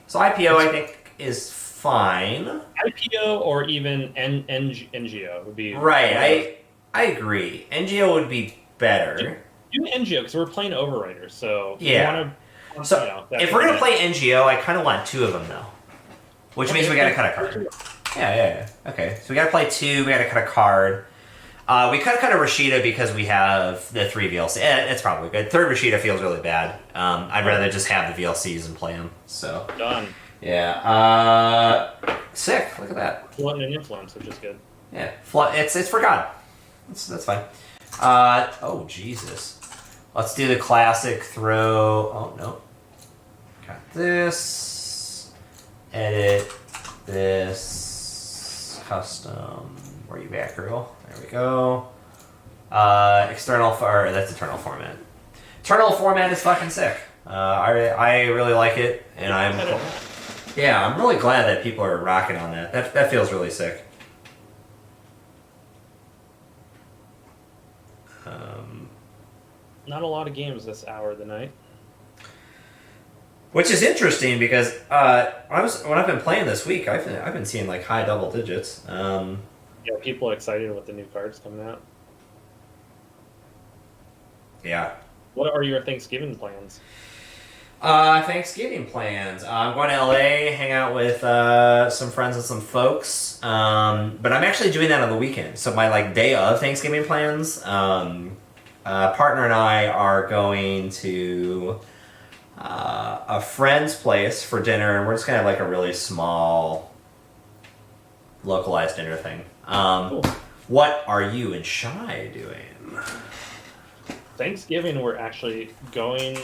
So IPO, I think, is fine. IPO or even NGO would be... Right, I agree. NGO would be better. Do NGO, because we're playing Overriders, so... Yeah. If we're going to play NGO, I kind of want 2 of them, though. Which means we got to cut a card. Yeah. Okay, so we got to play 2, we got to cut a card. We cut a Rashida because we have the 3 VLC. It's probably good. 3rd Rashida feels really bad. I'd rather just have the VLCs and play them. So done. Yeah. Sick. Look at that. Flood and influence, which is good. Yeah. It's for God. That's fine. Oh Jesus. Let's do the classic throw. Oh no. Got this. Edit this. Custom. Where are you at, girl? There we go. External, or that's eternal format. Eternal format is fucking sick. I really like it, and I'm really glad that people are rocking on that. That feels really sick. Not a lot of games this hour of the night. Which is interesting because when I've been playing this week, I've been seeing high double digits. Yeah, people are excited with the new cards coming out. Yeah. What are your Thanksgiving plans? Thanksgiving plans. I'm going to LA, hang out with some friends and some folks. But I'm actually doing that on the weekend. So my day of Thanksgiving plans, partner and I are going to a friend's place for dinner, and we're just gonna have a really small, localized dinner thing. Cool. What are you and Shy doing? Thanksgiving, we're actually going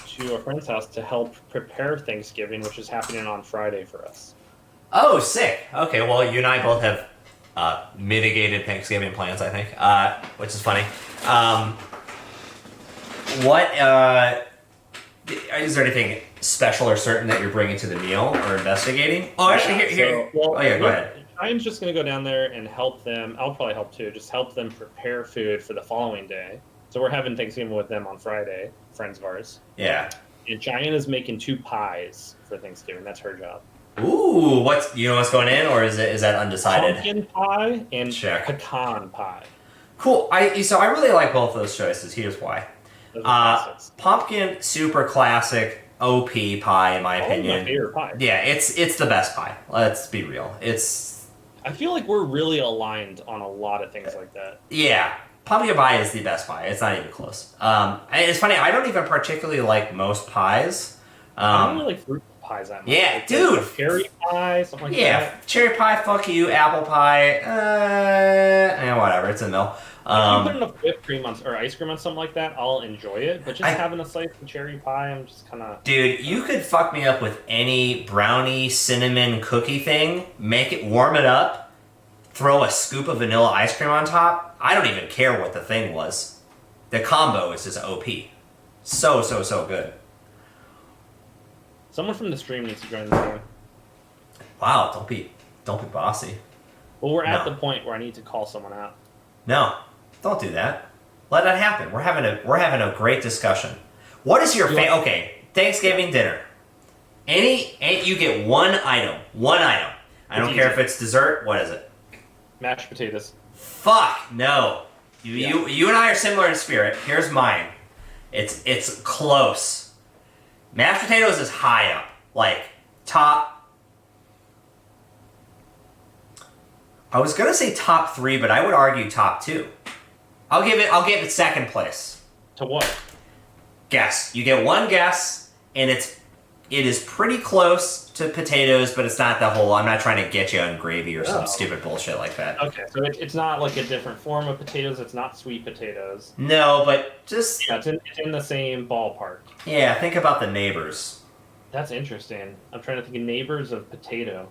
to a friend's house to help prepare Thanksgiving, which is happening on Friday for us. Oh, sick. Okay, well, you and I both have mitigated Thanksgiving plans, I think, which is funny. Is there anything special or certain that you're bringing to the meal or investigating? Oh, actually, here. Go ahead. I'm just going to go down there and help them. I'll probably help too. Just help them prepare food for the following day. So we're having Thanksgiving with them on Friday, friends of ours. Yeah. And Cheyenne is making 2 pies for Thanksgiving. That's her job. Ooh, what's going in, or is that undecided? Pumpkin pie and pecan pie. Cool. So I really like both of those choices. Here's why. Pumpkin, super classic OP pie in my opinion. My favorite pie. Yeah, it's the best pie. Let's be real. I feel like we're really aligned on a lot of things like that. Yeah. Pumpkin pie is the best pie. It's not even close. It's funny, I don't even particularly like most pies. I don't really like fruit pies that much. Yeah, dude. Cherry pie, something like that. Yeah, cherry pie, fuck you. Apple pie, whatever. It's in the middle. If you put enough whipped cream or ice cream on something like that, I'll enjoy it. But just having a slice of cherry pie, I'm just kind of... Dude, you could fuck me up with any brownie, cinnamon, cookie thing, make it, warm it up, throw a scoop of vanilla ice cream on top. I don't even care what the thing was. The combo is just OP. So good. Someone from the stream needs to join the game. Wow, don't be bossy. Well, we're at No. the point where I need to call someone out. No, don't do that. Let that happen. We're having a great discussion. What is your okay? Thanksgiving dinner. You get one item. One item. I don't care if it's dessert. What is it? Mashed potatoes. Fuck no. You and I are similar in spirit. Here's mine. It's close. Mashed potatoes is high up, like top. I was gonna say top 3, but I would argue top 2. I'll give it second place. To what? Guess. You get one guess, and it is pretty close to potatoes, but it's not the whole. I'm not trying to get you on gravy or some stupid bullshit like that. Okay, so it's not like a different form of potatoes. It's not sweet potatoes. No, but just it's in the same ballpark. Yeah, think about the neighbors. That's interesting. I'm trying to think of neighbors of potato.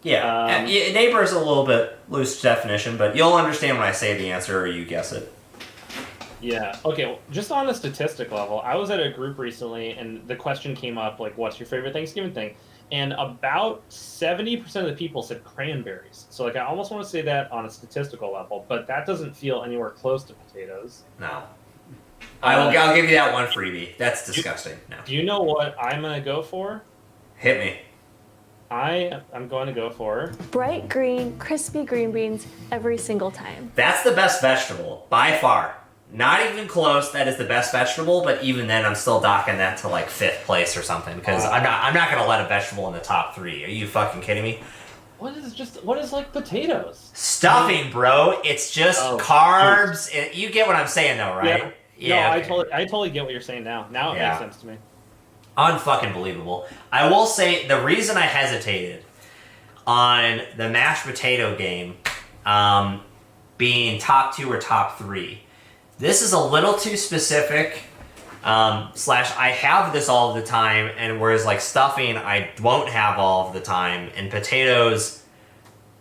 Yeah, neighbor is a little bit loose definition, but you'll understand when I say the answer or you guess it. Yeah. Okay. Well, just on a statistic level, I was at a group recently, and the question came up like, "What's your favorite Thanksgiving thing?" And about 70% of the people said cranberries. So like, I almost want to say that on a statistical level, but that doesn't feel anywhere close to potatoes. No. I'll give you that one freebie. That's disgusting. No. Do you know what I'm gonna go for? Hit me. I'm going to go for bright green, crispy green beans every single time. That's the best vegetable by far. Not even close. That is the best vegetable, but even then, I'm still docking that to like 5th place or something because I'm not gonna let a vegetable in the top 3. Are you fucking kidding me? What is like potatoes? Stuffing, bro. It's just carbs. You get what I'm saying, though, right? Yeah. Okay. No, I totally get what you're saying now. Now it makes sense to me. Unfucking believable. I will say the reason I hesitated on the mashed potato game being top 2 or top 3. This is a little too specific. / I have this all of the time, and whereas like stuffing I won't have all of the time, and potatoes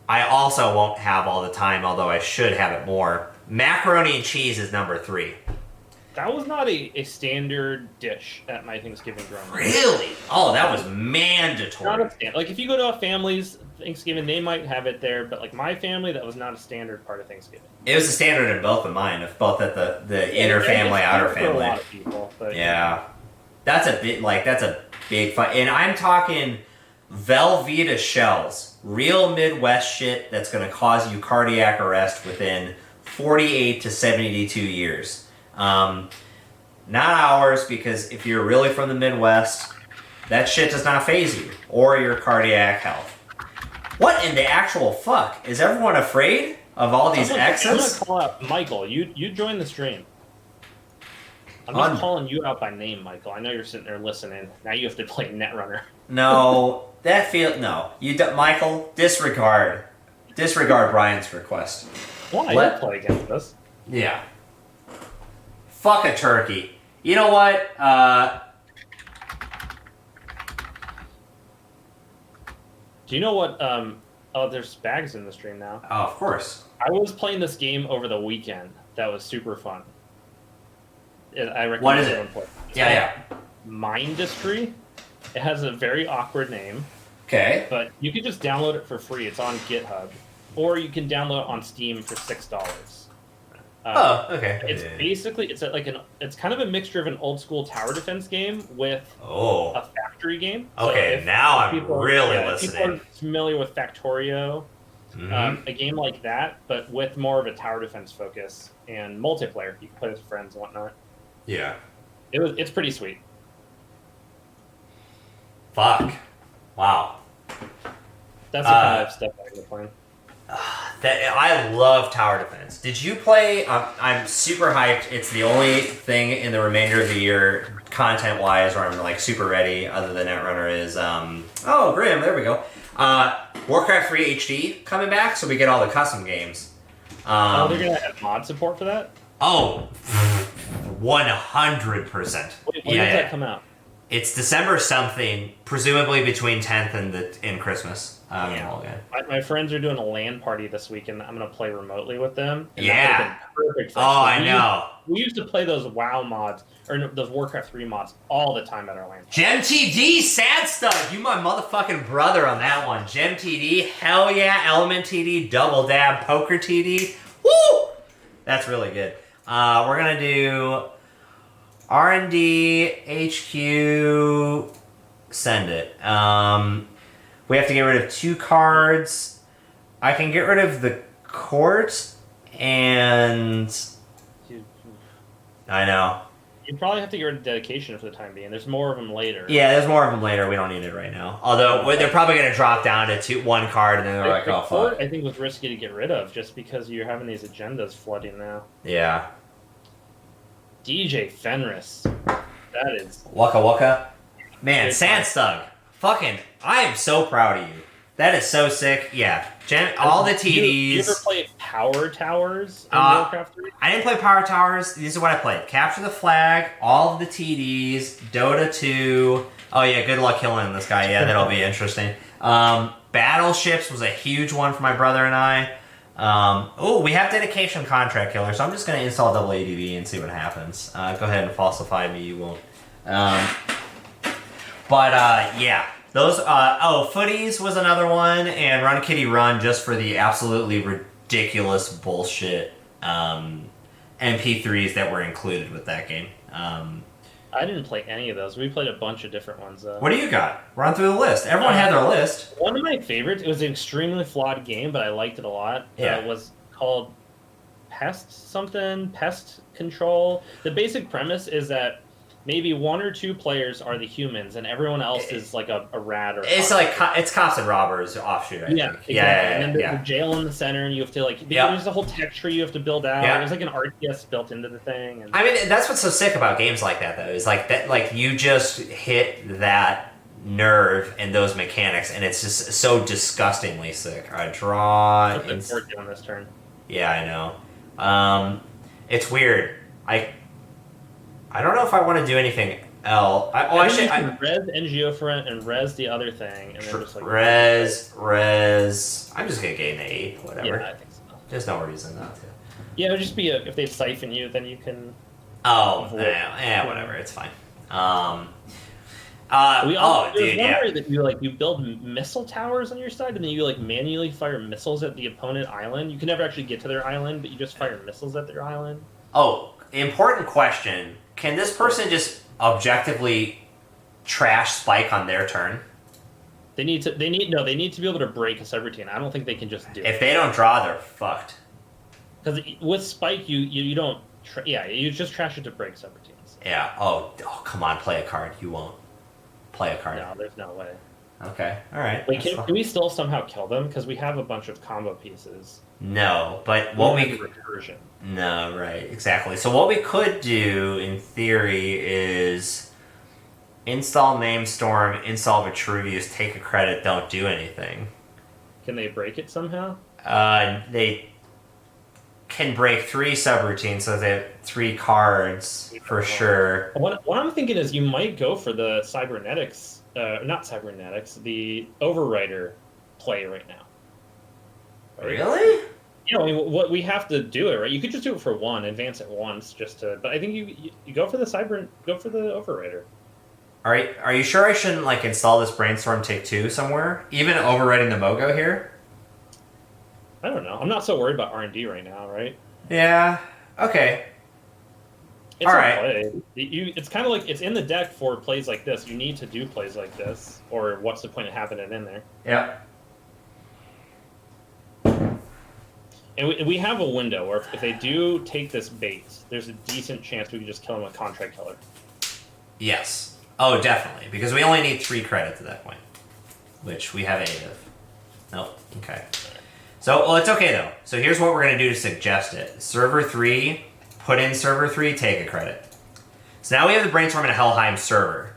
I also won't have all the time, although I should have it more. Macaroni and cheese is number 3. That was not a standard dish at my Thanksgiving growing up. Really? Oh, that was mandatory. Not a standard. Like if you go to a family's Thanksgiving, they might have it there, but like my family, that was not a standard part of Thanksgiving. It was a standard in both of mine, both at the inner family, outer family. For a lot of people, but yeah, that's a big fun. And I'm talking Velveeta shells, real Midwest shit that's going to cause you cardiac arrest within 48 to 72 years. Not ours, because if you're really from the Midwest, that shit does not faze you or your cardiac health. What in the actual fuck? Is everyone afraid of all these X's? I'm gonna call out Michael. You join the stream. I'm just calling you out by name, Michael. I know you're sitting there listening. Now you have to play Netrunner. No, you Michael, disregard Brian's request. Why? You'll play against us. Yeah. Fuck a turkey. You know what? Do you know what? Oh, there's bags in the stream now. Oh, of course. I was playing this game over the weekend. That was super fun. I recommend what is everyone it? play. Yeah. Mindustry. It has a very awkward name. Okay. But you can just download it for free. It's on GitHub, or you can download it on Steam for $6. Okay. It's basically it's kind of a mixture of an old school tower defense game with a factory game. Okay, so now I'm really listening. People are familiar with Factorio, a game like that, but with more of a tower defense focus and multiplayer. You can play with friends and whatnot. Yeah. It's pretty sweet. Fuck. Wow. That's the kind of stuff I'm playing. I love tower defense. Did you play? I'm super hyped. It's the only thing in the remainder of the year, content-wise, where I'm like super ready. Other than Netrunner is Grim. There we go. Warcraft 3 HD coming back, so we get all the custom games. They're gonna have mod support for that. 100%. When does that come out? It's December something, presumably between 10th and Christmas. My friends are doing a LAN party this week, and I'm going to play remotely with them. And Yeah. that would've been perfect for us. I know. We used to play those WoW mods, or no, those Warcraft 3 mods, all the time at our LAN party. Gem TD, Sad Stuff. You my motherfucking brother on that one. Gem TD, hell yeah. Element TD, Double Dab, Poker TD. Woo! That's really good. We're going to do R&D, HQ, send it. We have to get rid of 2 cards. I can get rid of the court, and I know. You probably have to get rid of dedication for the time being. There's more of them later. Yeah, there's more of them later. We don't need it right now. Although they're probably going to drop down to 1 card, and then they're like, the oh court, fuck. I think was risky to get rid of just because you're having these agendas flooding now. Yeah. DJ Fenris. That is Waka Waka. Man, Good Sandstug. Fucking, I am so proud of you. That is so sick. Yeah. All the TDs. You ever play Power Towers in Warcraft 3? I didn't play Power Towers. These are what I played. Capture the Flag, all of the TDs, Dota 2. Oh yeah, good luck killing this guy. Yeah, that'll be interesting. Battleships was a huge one for my brother and I. We have Dedication Contract Killer, so I'm just going to install double ADV and see what happens. Go ahead and falsify me, you won't. Yeah. Those, Footies was another one, and Run Kitty Run just for the absolutely ridiculous bullshit MP3s that were included with that game. I didn't play any of those. We played a bunch of different ones, though. What do you got? Run through the list. Everyone had their list. One of my favorites, it was an extremely flawed game, but I liked it a lot. Yeah. It was called Pest Control. The basic premise is that maybe 1 or 2 players are the humans, and everyone else is like a rat or. It's it's Cops and Robbers offshoot. I think. Exactly. Yeah. And then there's a jail in the center, and you have to there's a whole tech tree you have to build out. Yeah. There's like an RTS built into the thing. And... I mean, that's what's so sick about games like that, though, is like that, like you just hit that nerve in those mechanics, and it's just so disgustingly sick. All right, draw. What's the board doing this turn? Yeah, I know. It's weird. I don't know if I want to do anything else. Actually, res NGO front and res the other thing, and then just like res. I'm just gonna gain the 8, whatever. Yeah, I think so. There's no reason not to. Yeah, it would just be if they siphon you, then you can. Whatever. It's fine. That you build missile towers on your side, and then you manually fire missiles at the opponent island. You can never actually get to their island, but you just fire missiles at their island. Oh, important question. Can this person just objectively trash Spike on their turn? They need to be able to break a subroutine. I don't think they can just do it. If they don't draw, they're fucked. Because with Spike, you don't. You just trash it to break subroutines. Yeah. Oh, come on, play a card. You won't play a card. No, there's no way. Okay. All right. Wait, can we still somehow kill them? Because we have a bunch of combo pieces. No, but recursion. No, right, exactly. So what we could do, in theory, is install Namestorm, install Vitruvius, take a credit, don't do anything. Can they break it somehow? They can break 3 subroutines, so they have 3 cards for sure. What I'm thinking is you might go for the cybernetics, not cybernetics, the overwriter play right now. Right? Really? Yeah, I mean, what we have to do it right. You could just do it for 1, advance it once, just to. But I think you go for the overwriter. Are you sure I shouldn't install this brainstorm take 2 somewhere? Even overwriting the Mogo here? I don't know. I'm not so worried about R&D right now, right? Yeah. Okay. It's all right. Play. It's kind of like it's in the deck for plays like this. You need to do plays like this, or what's the point of having it in there? Yeah. And we have a window where if they do take this bait, there's a decent chance we can just kill them with Contract Killer. Yes. Oh, definitely. Because we only need 3 credits at that point. Which we have 8 of. Nope. Okay. So, it's okay though. So here's what we're going to do to suggest it. Server 3, put in server 3, take a credit. So now we have the brainstorm in a Helheim server.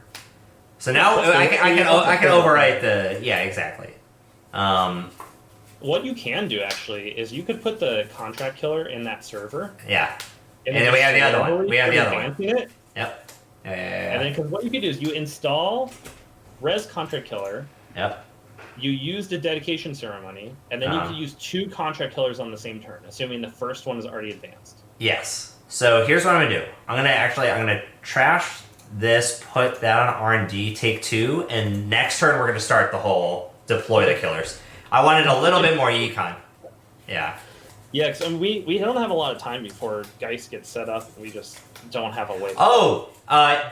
So now I can overwrite the... Yeah, exactly. What you can do, actually, is you could put the Contract Killer in that server. Yeah. And then we have the other one. We have the other one. It. Yep. And then, because what you can do is you install Res Contract Killer. Yep. You use the dedication ceremony, and then you can use 2 contract killers on the same turn, assuming the first one is already advanced. Yes. So here's what I'm gonna do. I'm gonna trash this, put that on R&D, take 2, and next turn we're gonna start the whole deploy the killers. I wanted a little bit more econ. Yeah. Yeah, because we don't have a lot of time before Geist gets set up. We just don't have a way. Oh,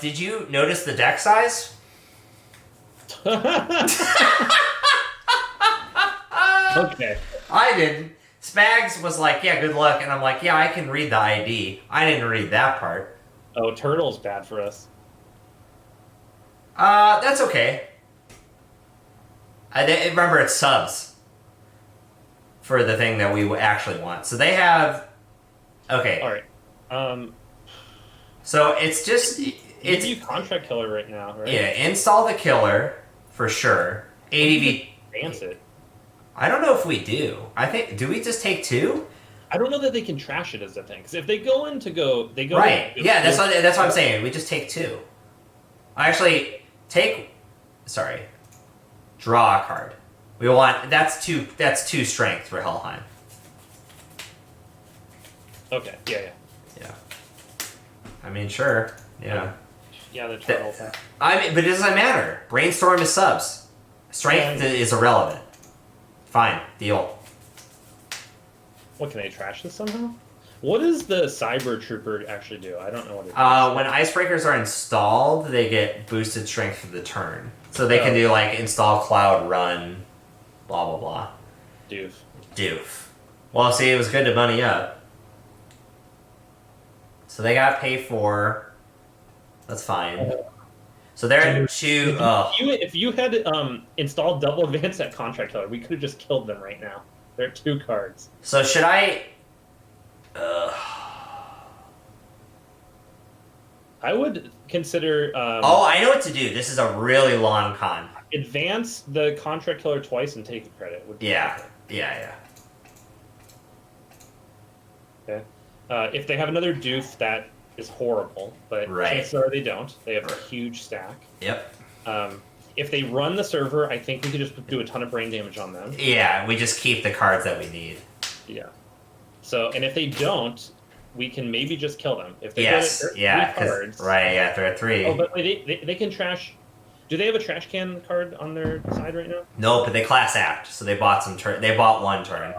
did you notice the deck size? Okay. I didn't. Spags was like, yeah, good luck. And I'm like, yeah, I can read the ID. I didn't read that part. Oh, Turtle's bad for us. That's okay. Remember, it's subs for the thing that we actually want. So they have... Okay. All right. So it's just... It's you contract killer right now, right? Yeah, install the killer, for sure. ADV... Advance it. I don't know if we do. I think... Do we just take 2? I don't know that they can trash it as the thing. Because if they go in to go... They go Right. In, Yeah, that's what I'm saying. We just take 2. I actually take... Sorry. Draw a card. We want... That's 2 strength for Helheim. Okay. Yeah. Yeah. I mean, sure. Yeah. Yeah, the turtle. I mean, but it doesn't matter. Brainstorm is subs. Strength is irrelevant. Fine. Deal. What, can they trash this somehow? What does the Cyber Trooper actually do? I don't know what it does. When icebreakers are installed, they get boosted strength for the turn. So they can do, like, install cloud, run, blah, blah, blah. Doof. Well, see, it was good to money up. So they got pay for. That's fine. So they're at 2. If you had installed double advance at contract killer, we could have just killed them right now. They're 2 cards. So should I... I would consider... I know what to do. This is a really long con. Advance the contract killer twice and take the credit. Yeah. Okay. If they have another doof, that is horrible, but chances are they don't. They have a huge stack. Yep. If they run the server, I think we could just do a ton of brain damage on them. Yeah, we just keep the cards that we need. Yeah. So, and if they don't, we can maybe just kill them. If they they're 3 cards. Right, yeah, they're at 3. Oh, but they can trash. Do they have a trash can card on their side right now? No, but they class act, so they bought They bought 1 turn.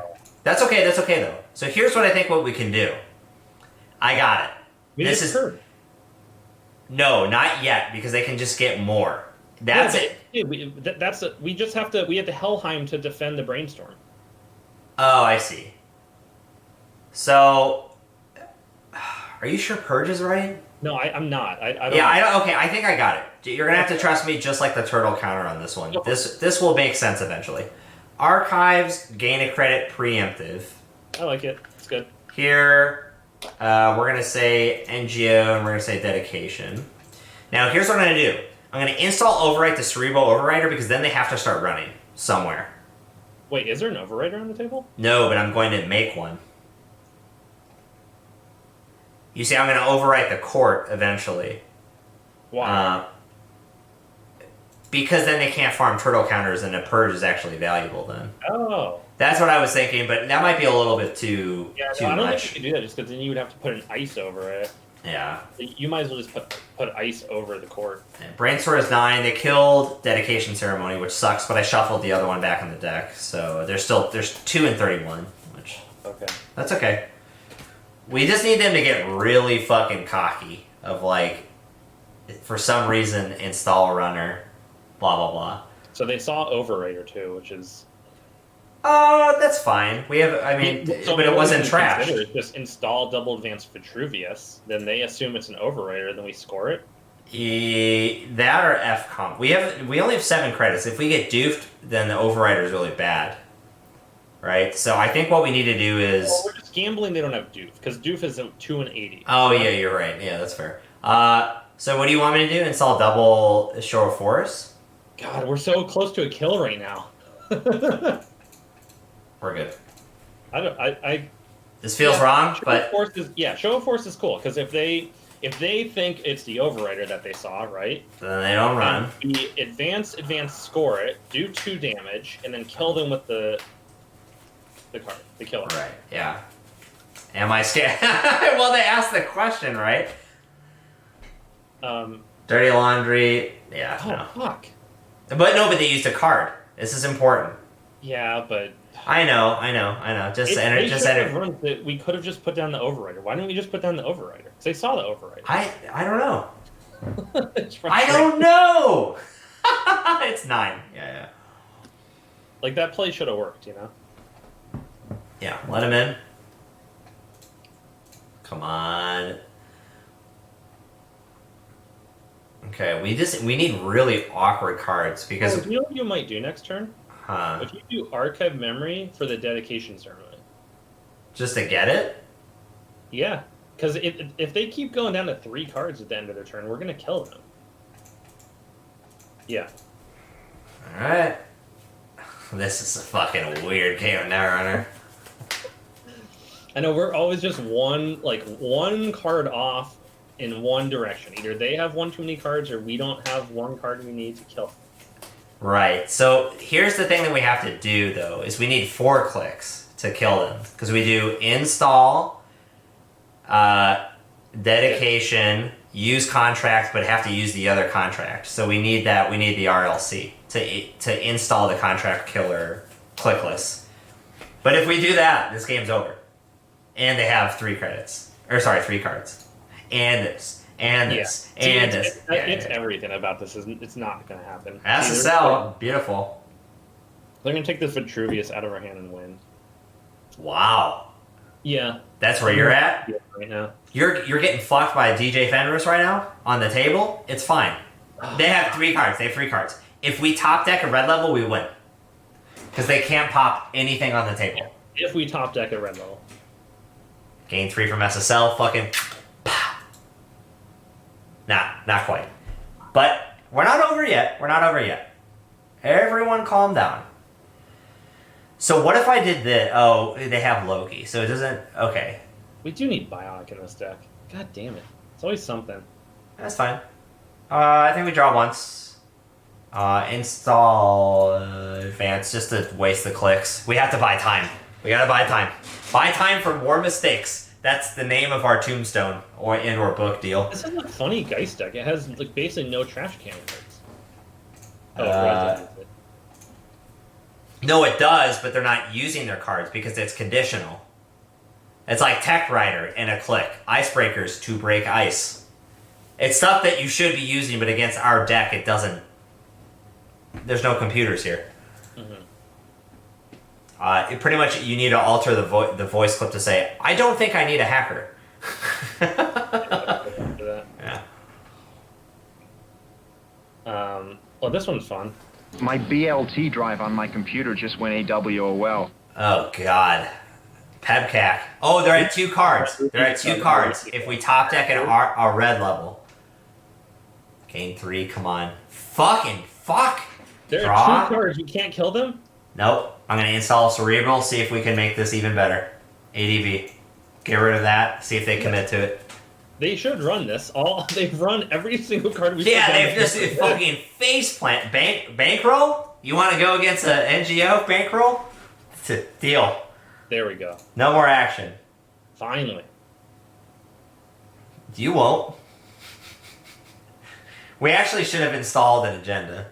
That's okay though. So here's what I think what we can do. I got it. This is turn. No, not yet, because they can just get more. That's it. We just have to. We have the Helheim to defend the brainstorm. Oh, I see. So, are you sure Purge is right? No, I'm not. I don't. Yeah, I don't. Okay, I think I got it. You're gonna have to trust me, just like the turtle counter on this one. This will make sense eventually. Archives, gain a credit, preemptive. I like it. It's good. Here, we're gonna say NGO and we're gonna say dedication. Now, here's what I'm gonna do. I'm going to install Overwrite the Cerebral Overwriter because then they have to start running somewhere. Wait, is there an Overwriter on the table? No, but I'm going to make one. You see, I'm going to overwrite the court eventually. Why? Because then they can't farm turtle counters and a purge is actually valuable then. Oh. That's what I was thinking, but that might be a little bit too much. I don't think you could do that just because then you would have to put an ice over it. Yeah. You might as well just put ice over the court. Brainstorm is 9. They killed Dedication Ceremony, which sucks, but I shuffled the other one back in the deck. So there's 2 and 31, which... Okay. That's okay. We just need them to get really fucking cocky of, like, for some reason, install a runner, blah, blah, blah. So they saw Overwriter too, which is... That's fine. We have, I mean, but it wasn't trash. Just install Double Advanced Vitruvius, then they assume it's an Overwriter, then we score it? That or F-Comp. We only have 7 credits. If we get doofed, then the Overwriter is really bad. Right? So I think what we need to do is... Well, we're just gambling they don't have doof, because doof is a 2 and 80. Oh, yeah, you're right. Yeah, that's fair. So what do you want me to do? Install double Shore of Forest? God, we're so close to a kill right now. We're good. I This feels wrong, but... Show of Force is cool, because if they if they think it's the overrider that they saw, right? Then they don't run. We advance, score it, do 2 damage, and then kill them with the card, the killer. Right. Yeah. Am I scared? Well, they asked the question, right? Dirty laundry. Yeah. Oh, No. fuck. But no, but they used a card. This is important. Yeah, but I know. Just enter. they Just should have enter. run we could have just put down the overrider. Why didn't we just put down the overrider? Because they saw the overrider. I don't know. It's I frustrating. don't know. It's 9. Yeah. Like, that play should have worked, you know? Yeah. Let him in. Come on. Okay, we need really awkward cards because You know what you might do next turn? If you do archive memory for the dedication ceremony. just to get it. Yeah, because if they keep going down to 3 cards at the end of their turn, we're gonna kill them. Yeah. All right. This is a fucking weird game of Netrunner. I know we're always just one card off in one direction. Either they have one too many cards, or we don't have one card we need to kill. Right. So here's the thing that we have to do though: is we need 4 clicks to kill them because we do install, dedication, use contract, but have to use the other contract. So we need that. We need the RLC to install the contract killer clickless. But if we do that, this game's over. And they have 3 credits. Or sorry, 3 cards. And this. And this. Yeah. And See, this. It's everything about this. It's not going to happen. That's a See, sell. Beautiful. They're going to take this Vitruvius out of our hand and win. Wow. Yeah. That's where you're at? Yeah, right now. You're getting fucked by DJ Fenris right now on the table. It's fine. They have 3 cards. They have 3 cards. If we top deck a red level, we win. Because they can't pop anything on the table. If we top deck at red level. Gain 3 from SSL, fucking pow. Nah, not quite. But we're not over yet. We're not over yet. Everyone calm down. So what if I did this? Oh, they have Loki, so it doesn't... Okay. We do need Bionic in this deck. God damn it. It's always something. That's fine. I think we draw once. Install advance, just to waste the clicks. We have to buy time. We gotta buy time. Buy time for more mistakes. That's the name of our tombstone or book deal. This is a funny Geist deck. It has like basically no trash can cards. No, it does, but they're not using their cards because it's conditional. It's like Tech Rider and a click. Icebreakers to break ice. It's stuff that you should be using, but against our deck, it doesn't. There's no computers here. It pretty much, you need to alter the voice clip to say, I don't think I need a hacker. Yeah. Well, this one's fun. My BLT drive on my computer just went AWOL. Oh, God. Pebcac. Oh, they're at 2 cards. They're at 2 cards. If we top deck at our red level. Gain 3, come on. Fucking fuck. There Draw. are 2 cards. You can't kill them? Nope. I'm going to install Cerebral, see if we can make this even better. ADV. Get rid of that, see if they commit to it. They should run this. They've run every single card we Yeah, put down. they've just fucking faceplant. Bankroll? You want to go against an NGO bankroll? Deal. There we go. No more action. Finally. You won't. We actually should have installed an agenda.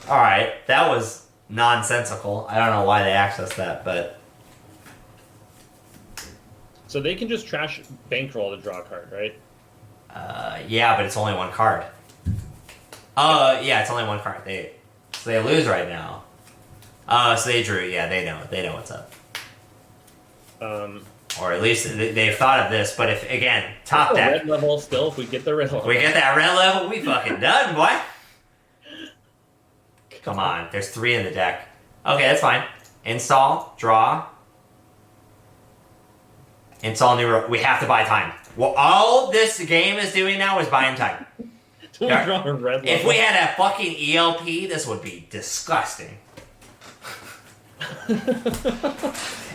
Alright, that was nonsensical. I don't know why they accessed that, but... So they can just trash Bankroll to draw a card, right? Yeah, but it's only 1 card. Yeah, it's only 1 card. So they lose right now. So they drew. Yeah, they know. They know what's up. Or at least they've thought of this. But if again, top deck. Red level still. If we get the red level, We get that red level. We fucking done, boy. Come on. There's 3 in the deck. Okay, that's fine. Install. Draw. Install new. We have to buy time. Well, all this game is doing now is buying time. we draw a red level. If we had a fucking ELP, this would be disgusting.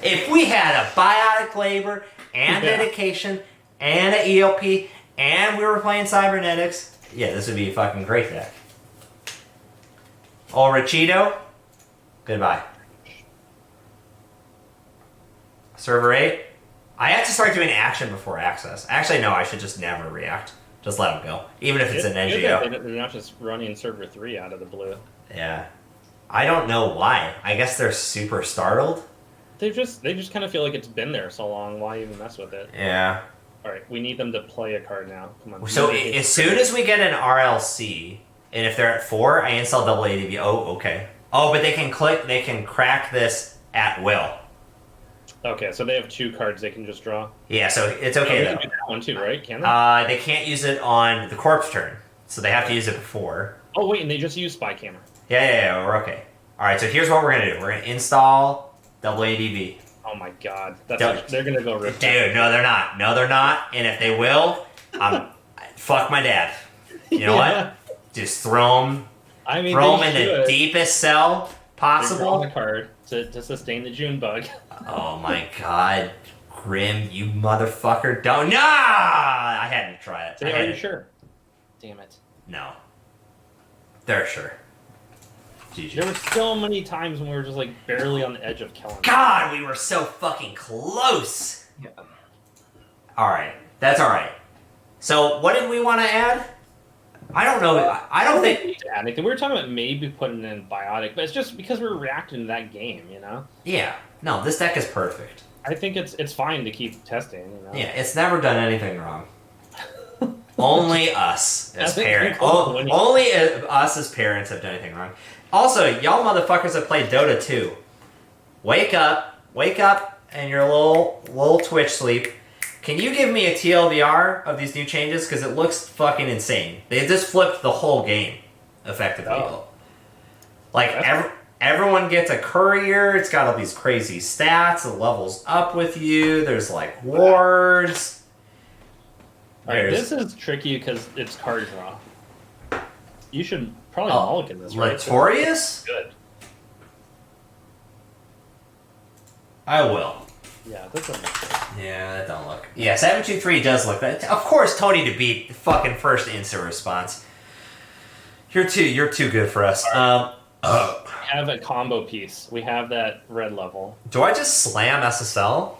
If we had a biotic labor and dedication and an ELP and we were playing cybernetics, yeah, this would be a fucking great deck. Oh, Richido, goodbye. Server 8. I have to start doing action before access. Actually, no, I should just never react. Just let them go. Even if it's an NGO. They're not just running server 3 out of the blue. Yeah. I don't know why. I guess they're super startled. They just kind of feel like it's been there so long. Why even mess with it? Yeah. All right, we need them to play a card now. Come on. So as soon as we get an RLC, and if they're at 4, I install double ADV. Oh, okay. Oh, but they can crack this at will. Okay, so they have 2 cards they can just draw. Yeah, so it's okay They though. can do that one too, right? Can they? They can't use it on the corpse turn, so they have to use it before. Oh wait, and they just use spy camera. Yeah, we're okay. All right, so here's what we're gonna do. We're gonna install double ADV. Oh my god, they're gonna go rip. Dude, no, they're not. No, they're not. And if they will, fuck my dad. You know what? Just throw him. I mean, throw him in the deepest cell possible. The card to sustain the June bug. Oh my god, Grim, you motherfucker! Don't. Nah, I had to try it. Are you sure? Damn it. No. They're sure. GG. There were so many times when we were just like barely on the edge of killing. God, we were so fucking close. Yeah. All right, that's all right. So, what did we want to add? I don't know. I don't think we need to add anything. We were talking about maybe putting in Biotic, but it's just because we're reacting to that game, you know. Yeah. No, this deck is perfect. I think it's fine to keep testing. You know? Yeah, it's never done anything wrong. Only us as parents. Only us as parents have done anything wrong. Also, y'all motherfuckers that play Dota 2, wake up in your little Twitch sleep. Can you give me a TLDR of these new changes? Because it looks fucking insane. They just flipped the whole game, effectively. Oh. Like, everyone gets a courier. It's got all these crazy stats. It levels up with you. There's, like, wards. Alright, this is tricky because it's card draw. You should probably mulligan this, right? Notorious? Good. I will. Yeah, that doesn't look good. Yeah, that don't look. Yeah, 723 does look that. Of course, Tony to beat the fucking first instant response. You're too good for us. We have a combo piece. We have that red level. Do I just slam SSL?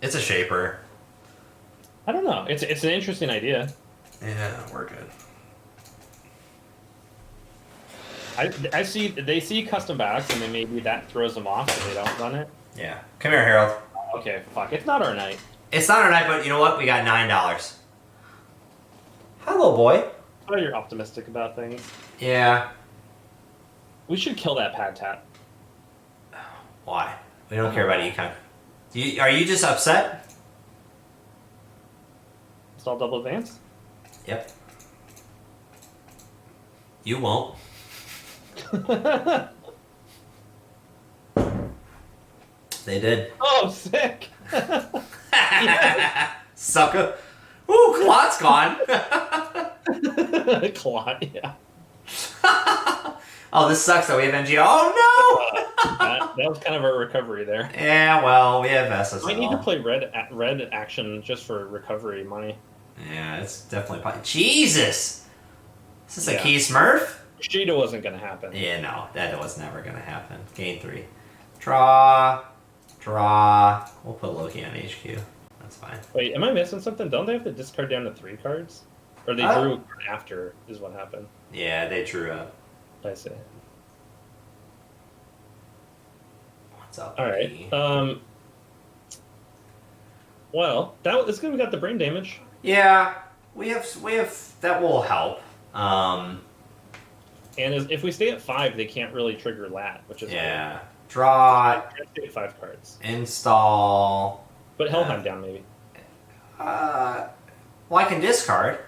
It's a shaper. I don't know. It's an interesting idea. Yeah, we're good. I see they see custom backs and then maybe that throws them off so they don't run it. Yeah. Come here, Harold. Okay, fuck. It's not our night. It's not our night, but you know what? We got $9. Hello, boy. Oh, you're optimistic about things. Yeah. We should kill that pad tat. Why? We don't care about econ. Are you just upset? Install double advance? Yep. You won't. They did. Oh, sick! Sucker. Ooh, Clot's gone. Clot, yeah. Oh, this sucks though. We have NGO. Oh no! That was kind of a recovery there. Yeah, well, we have SSL. I need to play red action just for recovery money. Yeah, it's definitely. Jesus! Is this a key Smurf? Sheeta wasn't going to happen. Yeah, no, that was never going to happen. Gain 3. Draw. We'll put Loki on HQ. That's fine. Wait, am I missing something? Don't they have to discard down to 3 cards? Or they drew a card after is what happened. Yeah, they drew up. I see. What's up? All right. Well, that's good. We got the brain damage. Yeah, we have that will help. And if we stay at 5, they can't really trigger lat, which is weird. Draw. Stay at 5 cards. Install. Put Helheim down, maybe. Well, I can discard.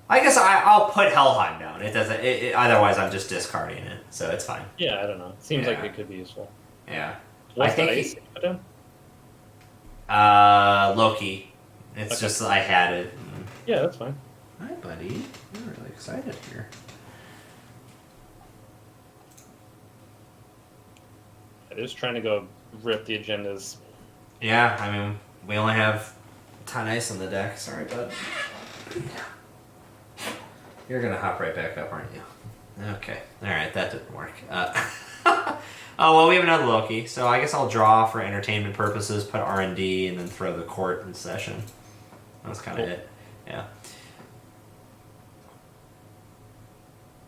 I guess I'll put Helheim down. It doesn't. Otherwise, I'm just discarding it, so it's fine. Yeah, I don't know. Seems like it could be useful. Yeah. What's the ice put down? Loki. It's just I had it. Yeah, that's fine. Hi, buddy. You're really excited here. I'm just trying to go rip the agendas Yeah, I mean, we only have 10 ice on the deck. Sorry, bud. You're gonna hop right back up, aren't you? Okay. Alright, that didn't work. Oh, well, we have another Loki, so I guess I'll draw for entertainment purposes, put R&D, and then throw the court in session. That's kind of it. Yeah.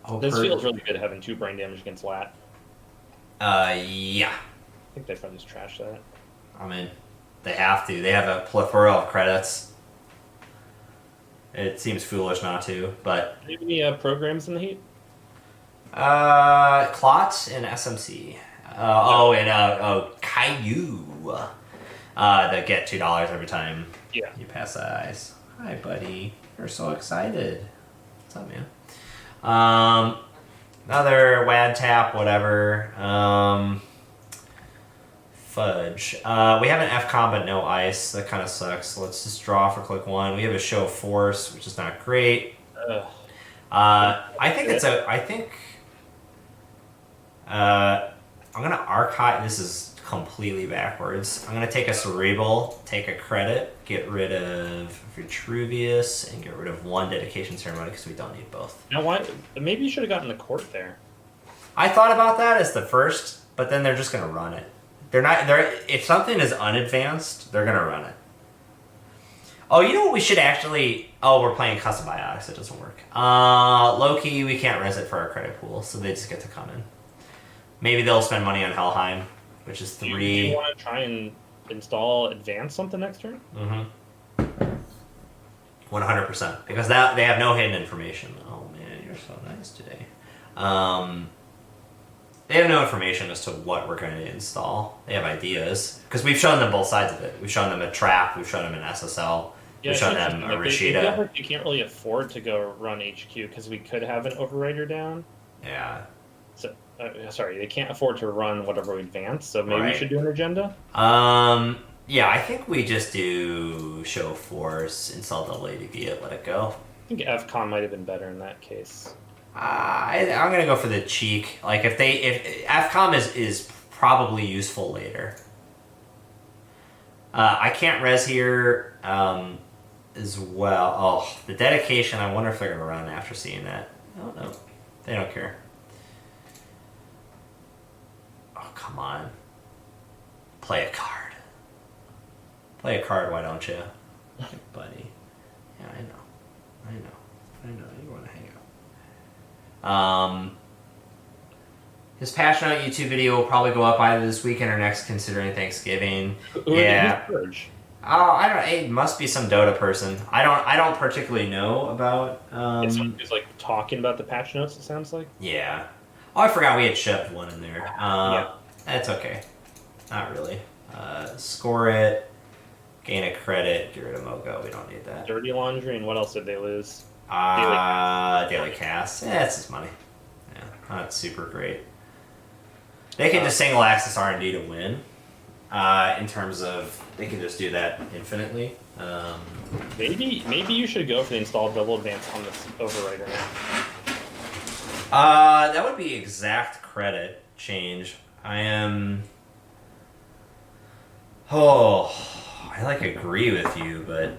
Oh, This feels really good having 2 brain damage against Lat. Yeah. I think they probably just trashed that. I mean, they have to. They have a plethora of credits. It seems foolish not to, but... Do you have any programs in the heat? Clot and SMC. Caillou. That get $2 every time you pass the ice. Hi, buddy. You're so excited. What's up, man? Another WAD tap, whatever. Fudge. We have an FCOM but no ice. That kind of sucks. So let's just draw for click 1. We have a show of force, which is not great. I think I'm gonna archive. This is completely backwards. I'm gonna take a cerebral, take a credit, get rid of Vitruvius, and get rid of 1 dedication ceremony because we don't need both. Now, why? Maybe you should have gotten the court there. I thought about that as the first, but then they're just gonna run it. They're not. If something is unadvanced, they're gonna run it. Oh, you know what we should actually... Oh, we're playing custom biotics. It doesn't work. Loki, we can't res it for our credit pool, so they just get to come in. Maybe they'll spend money on Helheim, which is 3. Do you want to try and install advance something next turn? 100%. Because that they have no hidden information. Oh, man, you're so nice today. They have no information as to what we're going to install. They have ideas. Because we've shown them both sides of it. We've shown them a trap. We've shown them an SSL. We've shown them a Rashida. They can't really afford to go run HQ because we could have an overrider down. Yeah. So, sorry, they can't afford to run whatever we advance, so maybe we should do an agenda? Yeah, I think we just do show force, install double ADV it, let it go. I think FCON might have been better in that case. I'm gonna go for the cheek. Like if FCOM is probably useful later. I can't res here as well. Oh, the dedication. I wonder if they're gonna run after seeing that. Oh no, they don't care. Oh come on, play a card. Play a card, why don't you, buddy? Yeah, I know. You want to hang out. His Passion Out YouTube video will probably go up either this weekend or next, considering Thanksgiving. Yeah. Oh, I don't. It must be some Dota person. I don't particularly know about. It's someone who's like talking about the patch notes. It sounds like. Yeah. Oh, I forgot we had shoved one in there. Yeah. That's okay. Not really. Score it. Gain a credit. Get rid of Mogo. We don't need that. Dirty Laundry, and what else did they lose? Daily Cast. Yeah, it's just money. Yeah, not super great. They can just single access R&D to win. In terms of, they can just do that infinitely. Maybe you should go for the install double advance on this overrider now. That would be exact credit change. I am. Oh, I like agree with you, but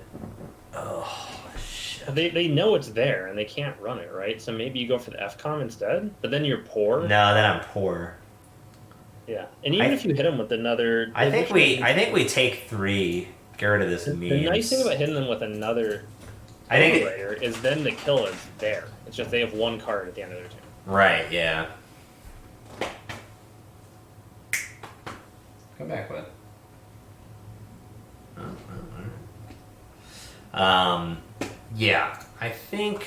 shit. They know it's there and they can't run it, right? So maybe you go for the FCOM instead, but then you're poor. No, then I'm poor. Yeah, and even if you hit them with another, I think we take 3. Get rid of this meme. The nice thing about hitting them with another overrider is then the kill is there. It's just they have 1 card at the end of their turn. Right. Yeah. Come back, bud. Yeah, I think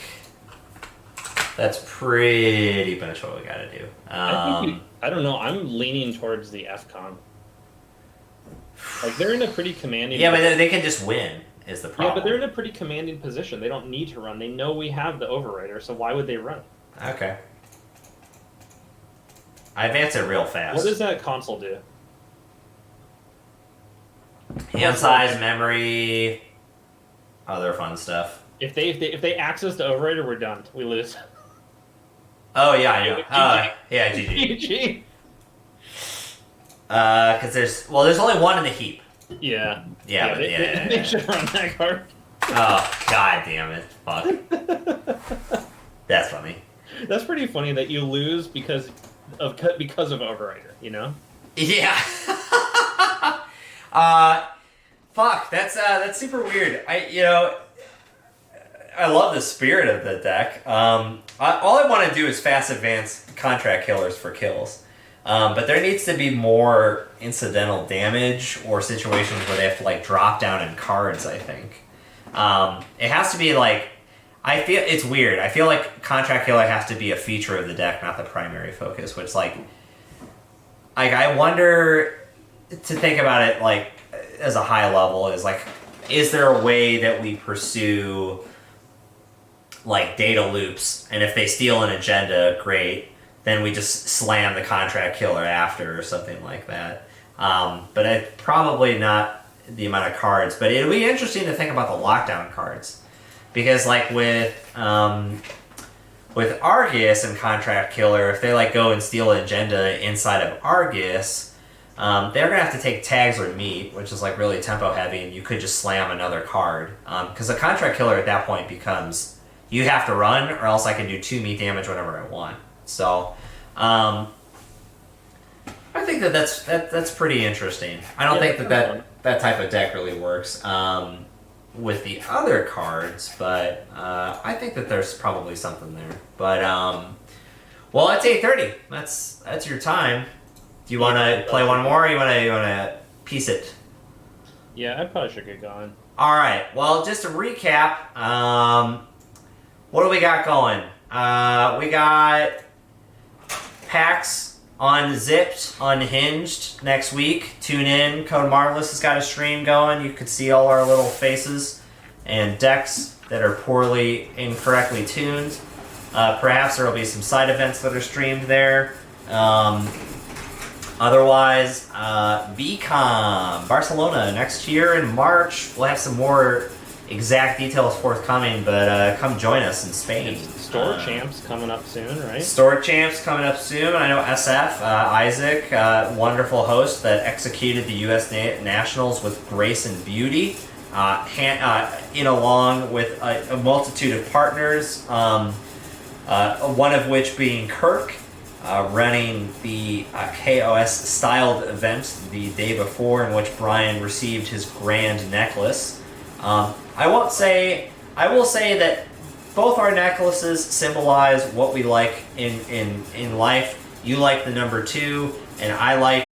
that's pretty much what we gotta do. I don't know. I'm leaning towards the FCOM. Like they're in a pretty commanding. Yeah, but they can just win. Is the problem? Yeah, but they're in a pretty commanding position. They don't need to run. They know we have the overrider, so why would they run? Okay. I advance it real fast. What does that console do? Hand size, memory, other fun stuff. If they access the overrider, we're done. We lose. Oh yeah, I know. Yeah, GG. GG. Because there's only 1 in the heap. Yeah. Yeah, They should run that card. Oh, god damn it. Fuck. That's funny. That's pretty funny that you lose because of Overrider, you know? Yeah. Fuck, that's super weird. I love the spirit of the deck. All I want to do is fast advance contract killers for kills. But there needs to be more incidental damage or situations where they have to like drop down in cards, I think. It has to be like, I feel it's weird. I feel like contract killer has to be a feature of the deck, not the primary focus, which like I wonder to think about it like as a high level is like, is there a way that we pursue like data loops, and if they steal an agenda, great, then we just slam the contract killer after or something like that. But probably not the amount of cards, but it'll be interesting to think about the lockdown cards. Because like with Argus and Contract Killer, if they like go and steal an agenda inside of Argus, they're gonna have to take tags or meat, which is like really tempo heavy, and you could just slam another card. Because a Contract Killer at that point becomes you have to run, or else I can do 2 meat damage whenever I want. So I think that's pretty interesting. I don't think that type of deck really works with the other cards, but I think that there's probably something there. But well, it's 8:30. That's your time. Do you want to play one more, or you want to piece it? Yeah, I probably should get going. All right. Well, just to recap, what do we got going? We got PAX Unzipped, Unhinged next week. Tune in. Code Marvelous has got a stream going. You can see all our little faces and decks that are poorly, incorrectly tuned. Perhaps there will be some side events that are streamed there. Otherwise, VCOM, Barcelona, next year in March. We'll have some more exact details forthcoming, but come join us in Spain. Store Champs coming up soon, right? Store Champs coming up soon. I know SF, Isaac, wonderful host that executed the U.S. Nationals with grace and beauty, in along with a multitude of partners, one of which being Kirk, running the KOS-styled event the day before, in which Brian received his grand necklace. I will say that both our necklaces symbolize what we like in life. You like the number 2, and I like